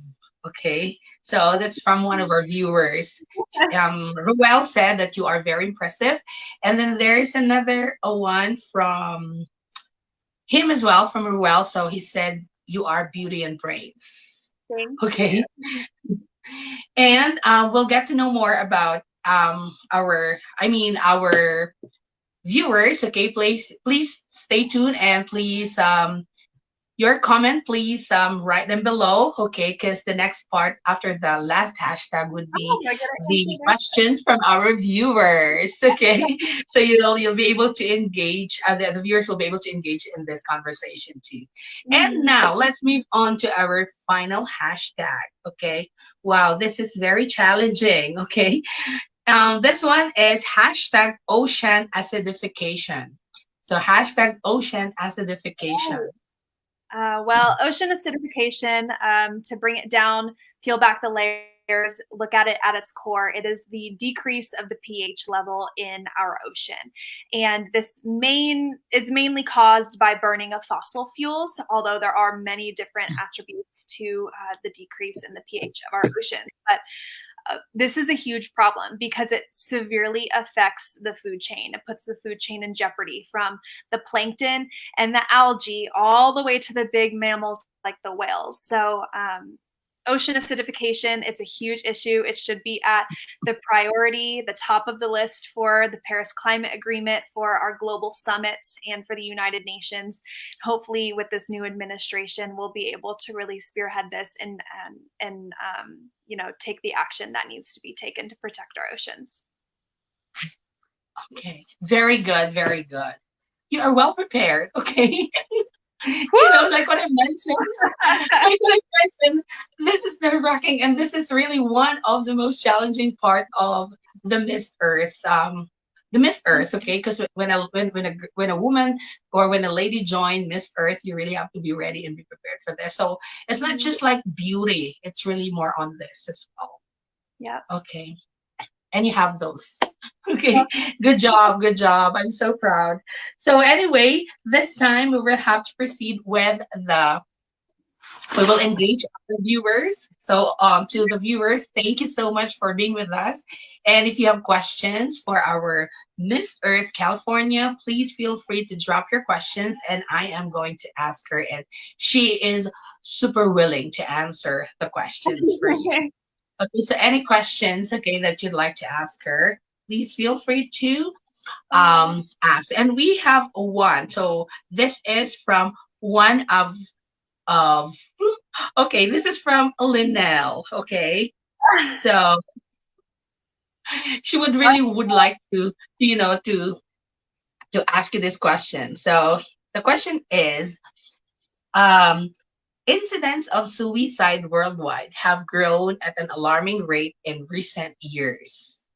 Okay, so that's from one of our viewers. Roel said that you are very impressive, and then there's another one from him as well, from Ruel. So he said, "You are beauty and brains." Okay. And we'll get to know more about our viewers. Okay, please stay tuned, and please your comment, please write them below, okay? Because the next part after the last hashtag would be the questions from our viewers, okay? So you'll be able to engage. The viewers will be able to engage in this conversation too. And now let's move on to our final hashtag, okay? Wow, this is very challenging, okay? This one is hashtag ocean acidification. So hashtag ocean acidification. Well, ocean acidification, to bring it down, peel back the layers, look at it at its core, it is the decrease of the pH level in our ocean. And this is mainly caused by burning of fossil fuels, although there are many different attributes to the decrease in the pH of our ocean. But this is a huge problem because it severely affects the food chain. It puts the food chain in jeopardy, from the plankton and the algae all the way to the big mammals like the whales. So ocean acidification, it's a huge issue. It should be at the priority, the top of the list for the Paris Climate Agreement, for our global summits, and for the United Nations. Hopefully, with this new administration, we'll be able to really spearhead this and take the action that needs to be taken to protect our oceans. Okay, very good, very good. You are well prepared, okay? Like what I mentioned, this is nerve-wracking, and this is really one of the most challenging part of the Miss Earth. The Miss Earth, okay? Because when a woman or when a lady join Miss Earth, you really have to be ready and be prepared for this. So it's not just like beauty; it's really more on this as well. Yeah. Okay. And you have those. Okay, good job, good job. I'm so proud. So anyway, this time we will have to proceed with we will engage our viewers. So to the viewers, thank you so much for being with us. And if you have questions for our Miss Earth California, please feel free to drop your questions, and I am going to ask her, and she is super willing to answer the questions for you. Okay, so any questions, okay, that you'd like to ask her, please feel free to ask. And we have one. So this is from one of okay, this is from Linnell. Okay. So she would like to ask you this question. So the question is, Incidents of suicide worldwide have grown at an alarming rate in recent years.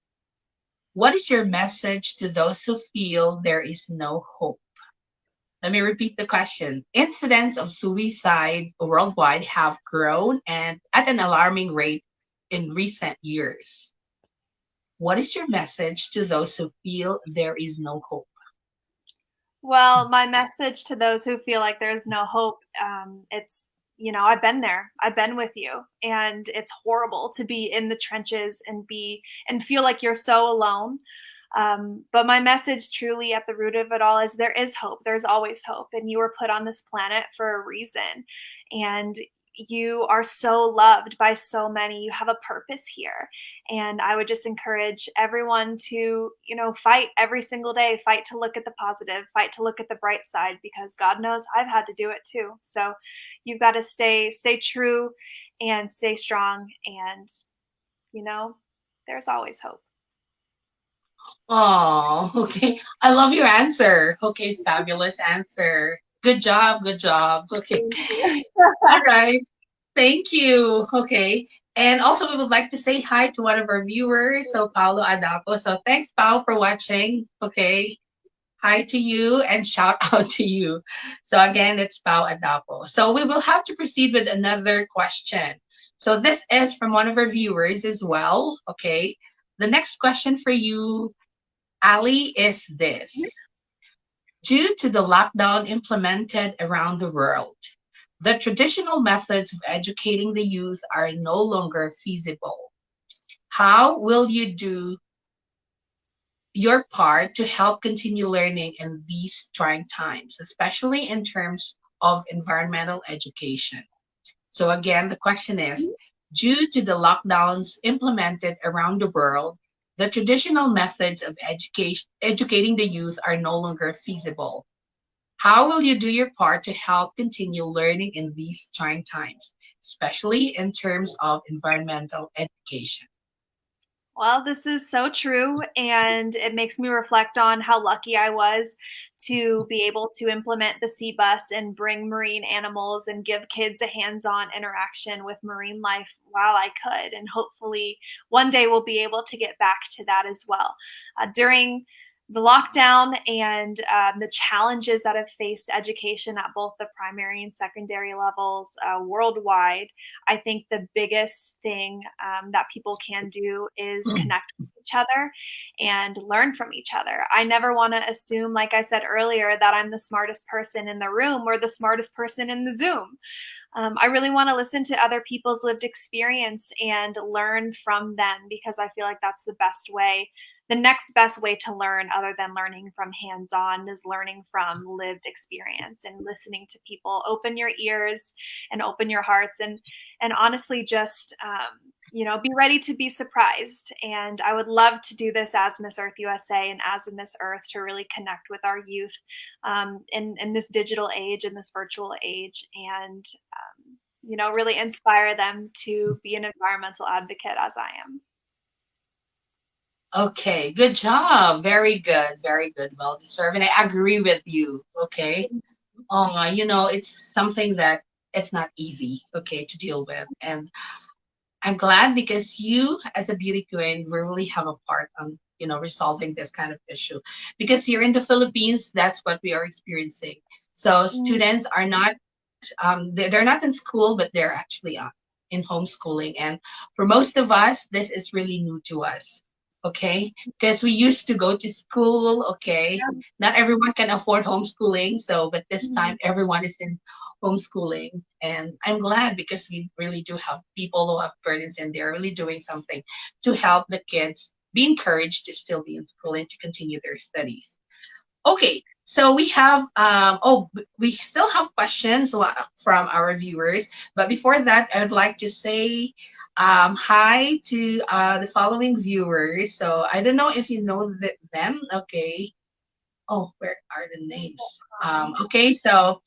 What is your message to those who feel there is no hope? Let me repeat the question. Incidents of suicide worldwide have grown and at an alarming rate in recent years. What is your message to those who feel there is no hope? Well, my message to those who feel like there's no hope, it's, I've been there. I've been with you. And it's horrible to be in the trenches and feel like you're so alone. But my message truly at the root of it all is there is hope. There's always hope. And you were put on this planet for a reason. And you are so loved by so many. You have a purpose here. And I would just encourage everyone to, fight every single day, fight to look at the positive, fight to look at the bright side, because God knows I've had to do it too. So you've got to stay true and stay strong. And, there's always hope. Oh, okay. I love your answer. Okay, fabulous answer. Good job, good job. Okay. All right. Thank you. Okay. And also, we would like to say hi to one of our viewers, so Paolo Adapo. So thanks, Pao, for watching. Okay. Hi to you and shout out to you. So again, it's Pao Adapo. So we will have to proceed with another question. So this is from one of our viewers as well. Okay. The next question for you, Ali, is this. Due to the lockdown implemented around the world, the traditional methods of educating the youth are no longer feasible. How will you do your part to help continue learning in these trying times, especially in terms of environmental education? So, again, the question is, due to the lockdowns implemented around the world, the traditional methods of educating the youth are no longer feasible. How will you do your part to help continue learning in these trying times, especially in terms of environmental education? Well, this is so true, and it makes me reflect on how lucky I was to be able to implement the Sea Bus and bring marine animals and give kids a hands-on interaction with marine life while I could. And hopefully, one day we'll be able to get back to that as well. During the lockdown and the challenges that have faced education at both the primary and secondary levels worldwide, I think the biggest thing that people can do is connect with each other and learn from each other. I never want to assume, like I said earlier, that I'm the smartest person in the room or the smartest person in the Zoom. I really want to listen to other people's lived experience and learn from them, because I feel like that's the best way. The next best way to learn, other than learning from hands-on, is learning from lived experience and listening to people. Open your ears and open your hearts, and honestly, just be ready to be surprised. And I would love to do this as Miss Earth USA and as a Miss Earth, to really connect with our youth in this digital age, in this virtual age, and really inspire them to be an environmental advocate as I am. Okay, good job. Very good. Very good. Well deserved. And I agree with you. Okay. It's something that it's not easy, okay, to deal with. And I'm glad because you, as a beauty queen, will really have a part on, resolving this kind of issue. Because here in the Philippines, that's what we are experiencing. So students are not, they're not in school, but they're actually in homeschooling. And for most of us, this is really new to us. Okay, because we used to go to school. Okay, not everyone can afford homeschooling, so but this time everyone is in homeschooling, and I'm glad because we really do have people who have burdens and they're really doing something to help the kids be encouraged to still be in school and to continue their studies. Okay, so we have we still have questions from our viewers, but before that, I would like to say hi to the following viewers. So I don't know if you know them. Okay. Oh, where are the names? Okay, so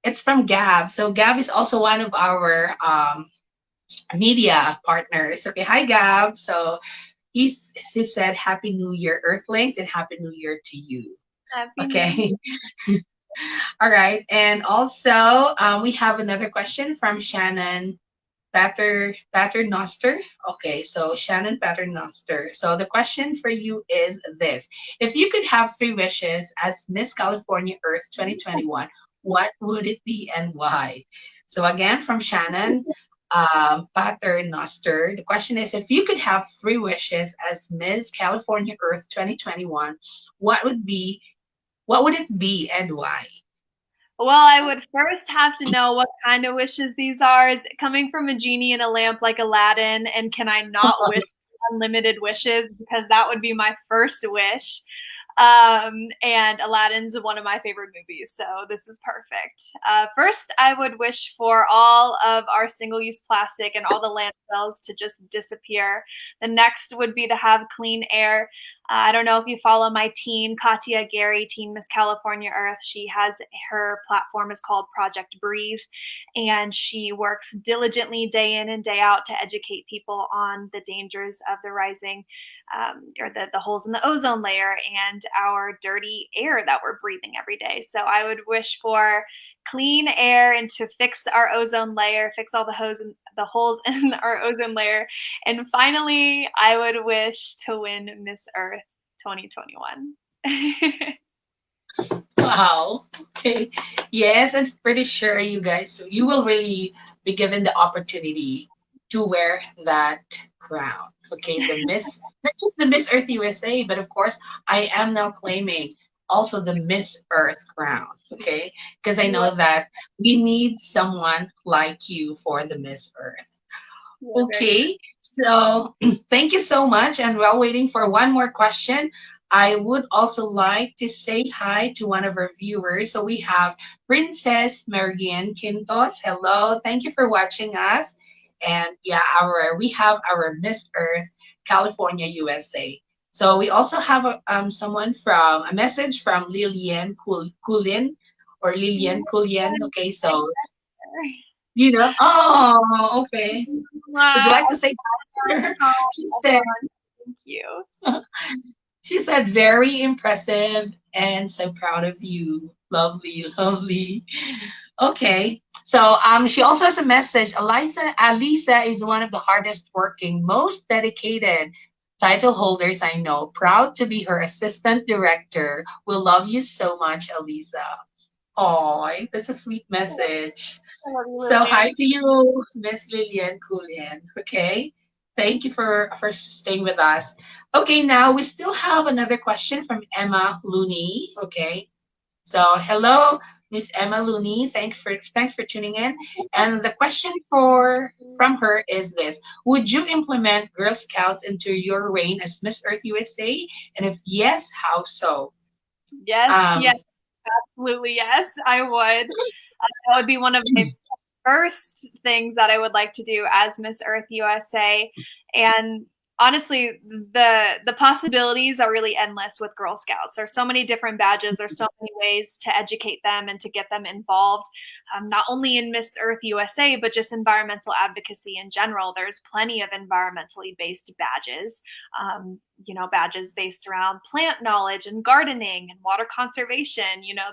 it's from Gab. So Gab is also one of our media partners. Okay, hi Gab. So he said Happy New Year, Earthlings, and Happy New Year to you. Happy New Year. Okay. All right. And also, we have another question from Shannon Paternoster. Okay, so Shannon Paternoster. So the question for you is this: if you could have three wishes as Miss California Earth 2021, what would it be and why? So again, from Shannon Paternoster, the question is: if you could have three wishes as Miss California Earth 2021, what would be what would it be and why? Well, I would first have to know what kind of wishes these are. Is it coming from a genie in a lamp like Aladdin? And can I not wish unlimited wishes? Because that would be my first wish. And Aladdin's one of my favorite movies, so this is perfect. First, I would wish for all of our single use plastic and all the landfills to just disappear. The next would be to have clean air. I don't know if you follow my teen, Katya Gary, Teen Miss California Earth. She has her platform is called Project Breathe, and she works diligently day in and day out to educate people on the dangers of the rising or the holes in the ozone layer and our dirty air that we're breathing every day. So I would wish for clean air and to fix our ozone layer, fix all the holes in our ozone layer. And finally, I would wish to win Miss Earth 2021. Wow. Okay. Yes, I'm pretty sure you guys, so you will really be given the opportunity to wear that crown. Okay, the Miss, not just the Miss Earth USA, but of course, I am now claiming also the Miss Earth crown. Okay, because I Yeah, know that we need someone like you for the Miss Earth. yeah, very true. Okay, so thank you so much. And while waiting for one more question, I would also like to say hi to one of our viewers. So we have Princess Marianne Quintos. Hello, thank you for watching us. And yeah, our we have our Miss Earth California USA. So we also have someone from a message from Lillian Kulin or Lillian Kulien. Okay, so you know, oh, okay. Would you Wow. like to say hi to her? Oh, She said, everyone, thank you. she said, very impressive and so proud of you. Lovely, lovely. Okay. So she also has a message. Alyssa is one of the hardest working, most dedicated title holders I know. Proud to be her assistant director. We love you so much, Alyssa. Oh, that's a sweet message. I love you, So hi Lillian. to you, Miss Lillian Kulian. Okay. Thank you for staying with us. Okay, now we still have another question from Emma Looney. Okay. So hello, Miss Emma Looney. Thanks for tuning in. And the question for from her is this: would you implement Girl Scouts into your reign as Miss Earth USA? And if yes, how so? Yes, yes, Um, absolutely, yes, I would. That would be one of my first things that I would like to do as Miss Earth USA. And honestly, the possibilities are really endless with Girl Scouts. There's so many different badges. There's so many ways to educate them and to get them involved, not only in Miss Earth USA, but just environmental advocacy in general. There's plenty of environmentally based badges. Badges based around plant knowledge and gardening and water conservation.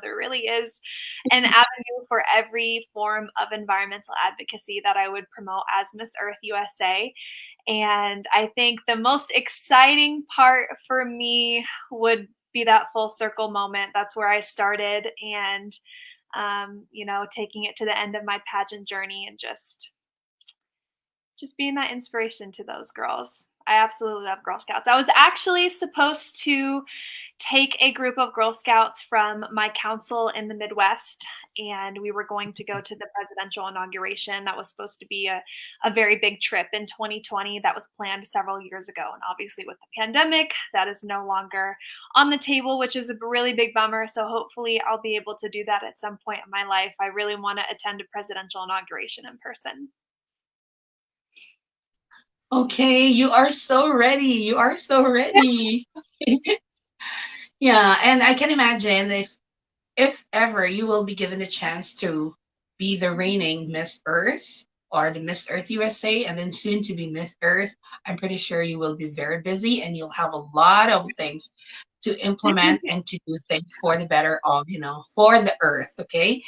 There really is an avenue for every form of environmental advocacy that I would promote as Miss Earth USA. And I think the most exciting part for me would be that full circle moment. That's where I started, and taking it to the end of my pageant journey and just being that inspiration to those girls. I absolutely love Girl Scouts. I was actually supposed to take a group of Girl Scouts from my council in the Midwest, and we were going to go to the presidential inauguration. That was supposed to be a very big trip in 2020 that was planned several years ago. And obviously, with the pandemic, that is no longer on the table, which is a really big bummer. So hopefully, I'll be able to do that at some point in my life. I really want to attend a presidential inauguration in person. okay, you are so ready. You are so ready. Yeah, and I can imagine if ever you will be given a chance to be the reigning Miss Earth or the Miss Earth USA and then soon to be Miss Earth, I'm pretty sure you will be very busy and you'll have a lot of things to implement and to do things for the better of, for the earth. Okay.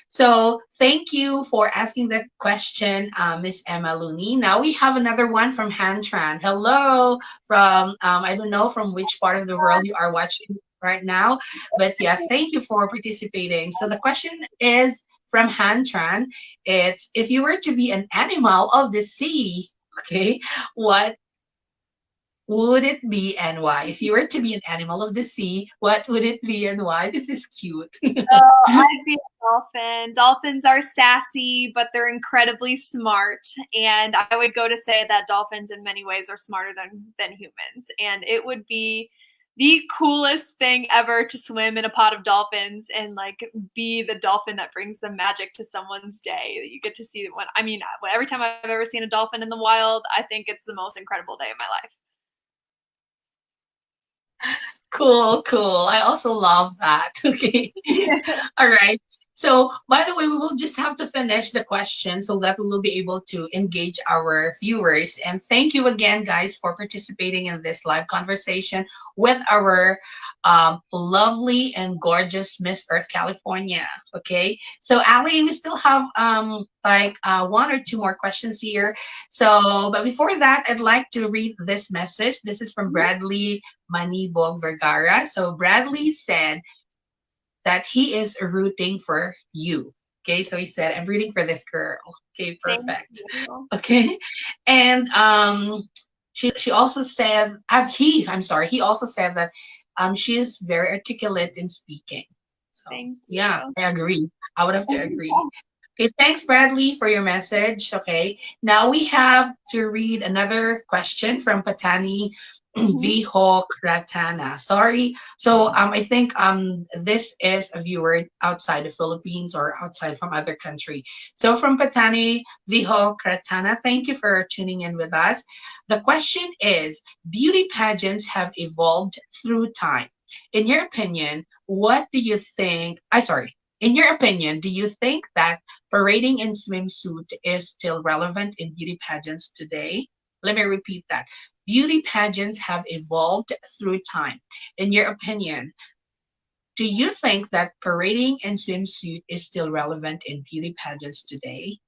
So thank you for asking that question, Miss Emma Looney. Now we have another one from Hantran. Hello, from I don't know from which part of the world you are watching right now, but yeah, thank you for participating. So the question is from Hantran. It's if you were to be an animal of the sea, okay, what would it be and why? If you were to be an animal of the sea, what would it be and why? This is cute. Oh, I'd be a dolphin. Dolphins are sassy, but they're incredibly smart. And I would go to say that dolphins in many ways are smarter than humans. And it would be the coolest thing ever to swim in a pot of dolphins and like be the dolphin that brings the magic to someone's day. You get to see when I mean every time I've ever seen a dolphin in the wild, I think it's the most incredible day of my life. Cool, cool. I also love that. Okay. All right. So, by the way, we will just have to finish the question so that we will be able to engage our viewers. And thank you again, guys, for participating in this live conversation with our lovely and gorgeous Miss Earth California. Okay. So, Ali, we still have like one or two more questions here. So, but before that, I'd like to read this message. This is from Bradley Manibog Vergara. So, Bradley said, that he is rooting for you. Okay, so he said, I'm rooting for this girl. Okay, Thank perfect. you. Okay. And she also said he also said that she is very articulate in speaking. So Thank yeah, you. I agree. I would have to agree. Okay, thanks, Bradley, for your message. Okay, now we have to read another question from Patani Mhm. Viho Kratana. Sorry. So I think this is a viewer outside the Philippines or outside from other country. So from Patani Viho Kratana, thank you for tuning in with us. The question is, beauty pageants have evolved through time. In your opinion, what do you think? In your opinion, do you think that parading in swimsuit is still relevant in beauty pageants today? Let me repeat that. Beauty pageants have evolved through time. In your opinion, do you think that parading in swimsuit is still relevant in beauty pageants today?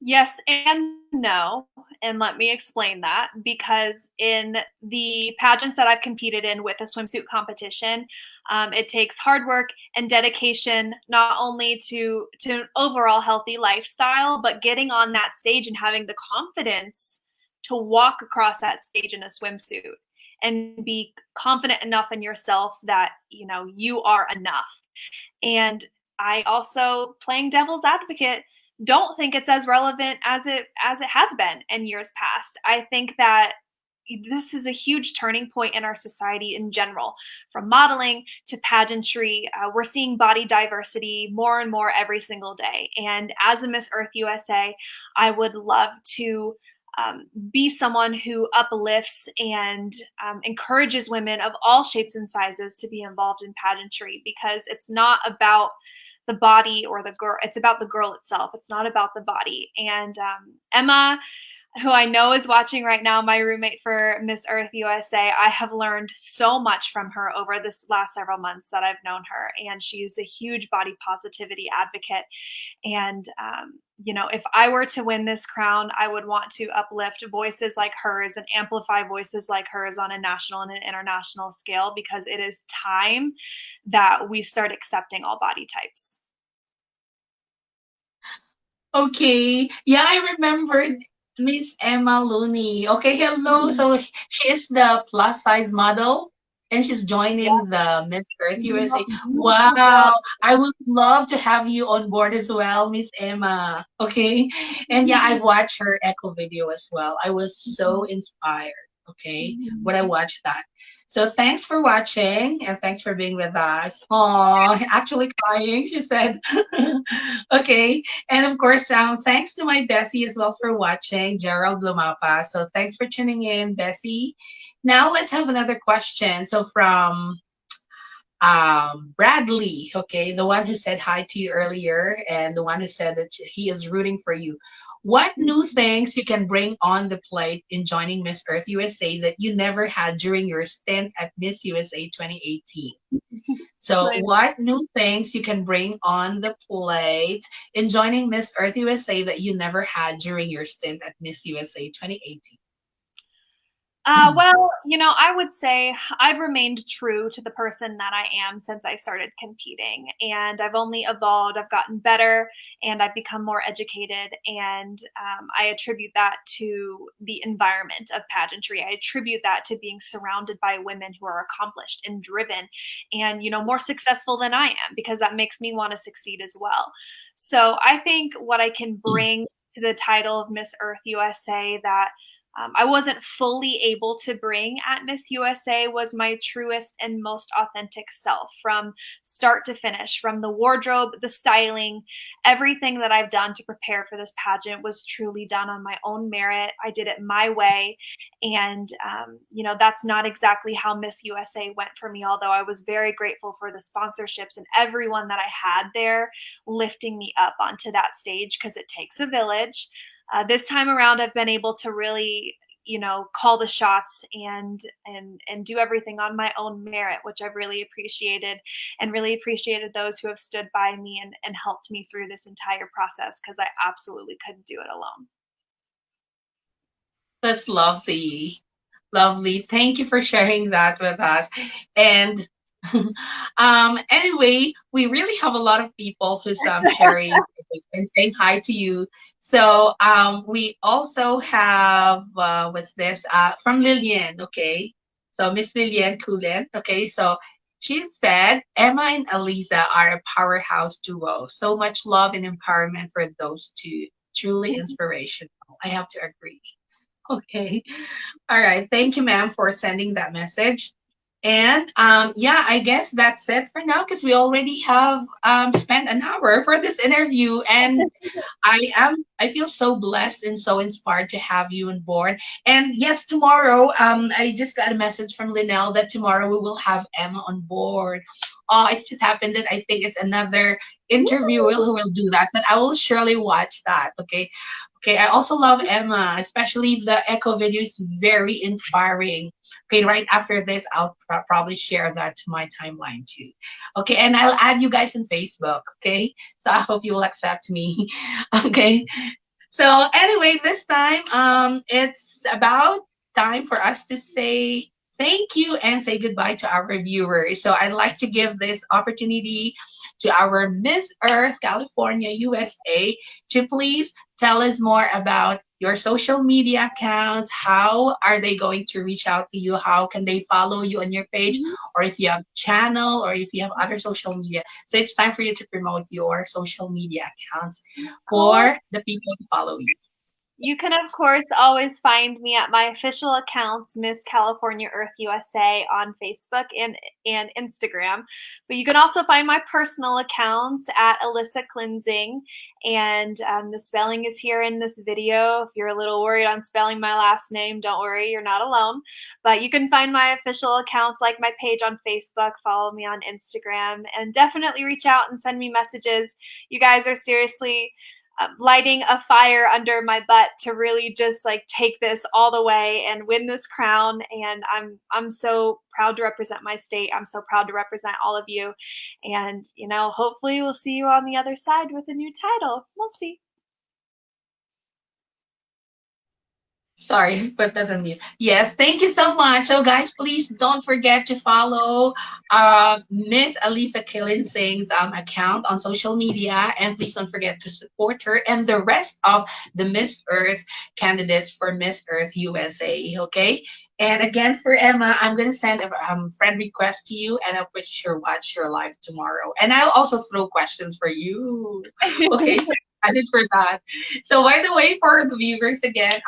Yes and no. And let me explain that because in the pageants that I've competed in with a swimsuit competition, it takes hard work and dedication not only to an overall healthy lifestyle, but getting on that stage and having the confidence to walk across that stage in a swimsuit and be confident enough in yourself that you are enough. And I also, playing devil's advocate, don't think it's as relevant as it has been in years past. I think that this is a huge turning point in our society in general, from modeling to pageantry. We're seeing body diversity more and more every single day. And as a Miss Earth USA, I would love to be someone who uplifts and encourages women of all shapes and sizes to be involved in pageantry, because it's not about the body or the girl. It's about the girl itself. It's not about the body. And Emma, who I know is watching right now, my roommate for Miss Earth USA, I have learned so much from her over this last several months that I've known her. And she's a huge body positivity advocate. And, if I were to win this crown, I would want to uplift voices like hers and amplify voices like hers on a national and an international scale, because it is time that we start accepting all body types. Okay. Yeah, I remembered Miss Emma Looney. Okay, hello. Mhm. So she is the plus size model and she's Yeah, joining the Miss Earth the USA. most beautiful girl. Wow. I would love to have you on board as well, Miss Emma. Okay. And yeah, I've watched her echo video as well. I was so inspired. Okay. When I watched that. So thanks for watching and thanks for being with us. Oh, actually crying, she said. Okay. And of course, thanks to my Bessie as well for watching, Gerald Lumapa. So thanks for tuning in, Bessie. Now let's have another question. So from Bradley, okay, the one who said hi to you earlier and the one who said that he is rooting for you. What new things you can bring on the plate in joining Miss Earth USA that you never had during your stint at Miss USA 2018? So, Right. what new things you can bring on the plate in joining Miss Earth USA that you never had during your stint at Miss USA 2018? Well, I would say I've remained true to the person that I am since I started competing, and I've only evolved. I've gotten better, and I've become more educated, and I attribute that to the environment of pageantry. I attribute that to being surrounded by women who are accomplished and driven, and more successful than I am, because that makes me want to succeed as well. So I think what I can bring to the title of Miss Earth USA that I wasn't fully able to bring at Miss USA was my truest and most authentic self from start to finish, from the wardrobe, the styling, everything that I've done to prepare for this pageant was truly done on my own merit. I did it my way. And, that's not exactly how Miss USA went for me, although I was very grateful for the sponsorships and everyone that I had there lifting me up onto that stage because it takes a village. This time around, I've been able to really, call the shots and do everything on my own merit, which I've really appreciated, and really appreciated those who have stood by me and helped me through this entire process because I absolutely couldn't do it alone. That's lovely. Lovely. Thank you for sharing that with us. And anyway, we really have a lot of people who's sharing and saying hi to you. So we also have what's this from Lillian, okay? So Miss Lillian Kulin, okay? So she said Emma and Alyssa are a powerhouse duo. So much love and empowerment for those two. Truly inspirational. I have to agree. Okay. All right. Thank you, ma'am, for sending that message. And yeah, I guess that's it for now because we already have spent an hour for this interview. And I feel so blessed and so inspired to have you on board. And yes, tomorrow, I just got a message from Linnell that tomorrow we will have Emma on board. It just happened that I think it's another interviewer who will do that, but I will surely watch that. Okay. Okay, I also love Emma, especially the Echo video is very inspiring. Okay, right after this, I'll probably share that to my timeline too. Okay, and I'll add you guys on Facebook. Okay, so I hope you will accept me. Okay, so anyway, this time it's about time for us to say thank you and say goodbye to our viewers. So I'd like to give this opportunity to our Miss Earth California USA to please tell us more about your social media accounts. How are they going to reach out to you? How can they follow you on your page? Or if you have channel or if you have other social media. So it's time for you to promote your social media accounts Cool. for the people to follow you. You can, of course, always find me at my official accounts, Miss California Earth USA, on Facebook and Instagram. But you can also find my personal accounts at Alyssa Klinzing. And the spelling is here in this video. If you're a little worried on spelling my last name, don't worry, you're not alone. But you can find my official accounts, like my page on Facebook, follow me on Instagram, and definitely reach out and send me messages. You guys are seriously lighting a fire under my butt to really just like take this all the way and win this crown. And I'm so proud to represent my state. I'm so proud to represent all of you. And hopefully we'll see you on the other side with a new title. We'll see. Sorry, put that on mute. Yes, thank you so much. So, guys, please don't forget to follow Miss Alyssa Kilinsing's account on social media, and please don't forget to support her and the rest of the Miss Earth candidates for Miss Earth USA. Okay, and again for Emma, I'm gonna send a friend request to you, and I'll put sure watch your live tomorrow, and I'll also throw questions for you. Okay, so excited for that. So, by the way, for the viewers again,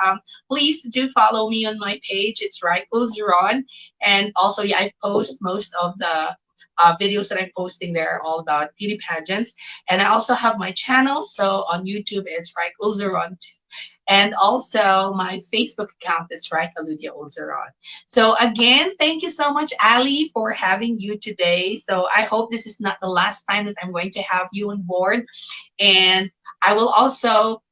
please do follow me on my page. It's right Uzeron. And also, yeah, I post most of the videos that I'm posting there are all about beauty pageants. And I also have my channel. So on YouTube, it's right Uzeron too. And also my Facebook account, it's right Aludia Ulceron. So again, thank you so much, Ali, for having you today. So I hope this is not the last time that I'm going to have you on board. And I will also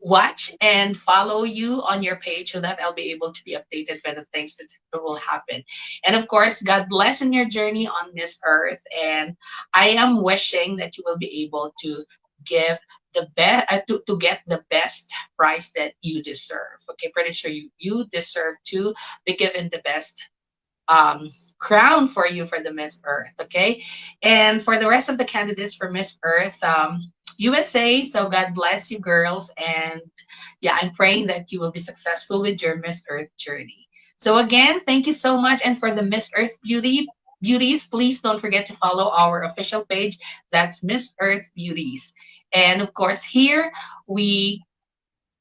watch and follow you on your page so that I'll be able to be updated for the things that will happen. And of course, God bless in your journey on this earth. And I am wishing that you will be able to give the best to get the best prize that you deserve. Okay, pretty sure you deserve to be given the best crown for you for the Miss Earth. Okay, and for the rest of the candidates for Miss Earth, USA. So God bless you, girls, and yeah, I'm praying that you will be successful with your Miss Earth journey. So again, thank you so much, and for the Miss Earth Beauties, please don't forget to follow our official page. That's Miss Earth Beauties. And of course, here we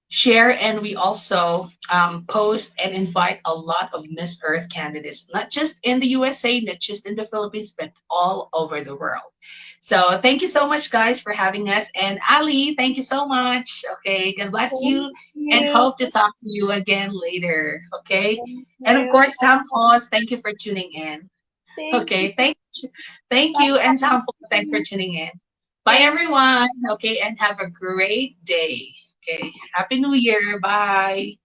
share and we also post and invite a lot of Miss Earth candidates, not just in the USA, not just in the Philippines, but all over the world. So thank you so much, guys, for having us. And Ali, thank you so much. Okay, God bless Thank you and you. hope to talk to you again later. Okay. Thank And of you. course, Sam Foss, thank you for tuning in. Thank you. Okay, thank you, and Sam Foss, thanks for tuning in. Bye, Thank everyone. Okay, and have a great day. Okay, Happy New Year. Bye.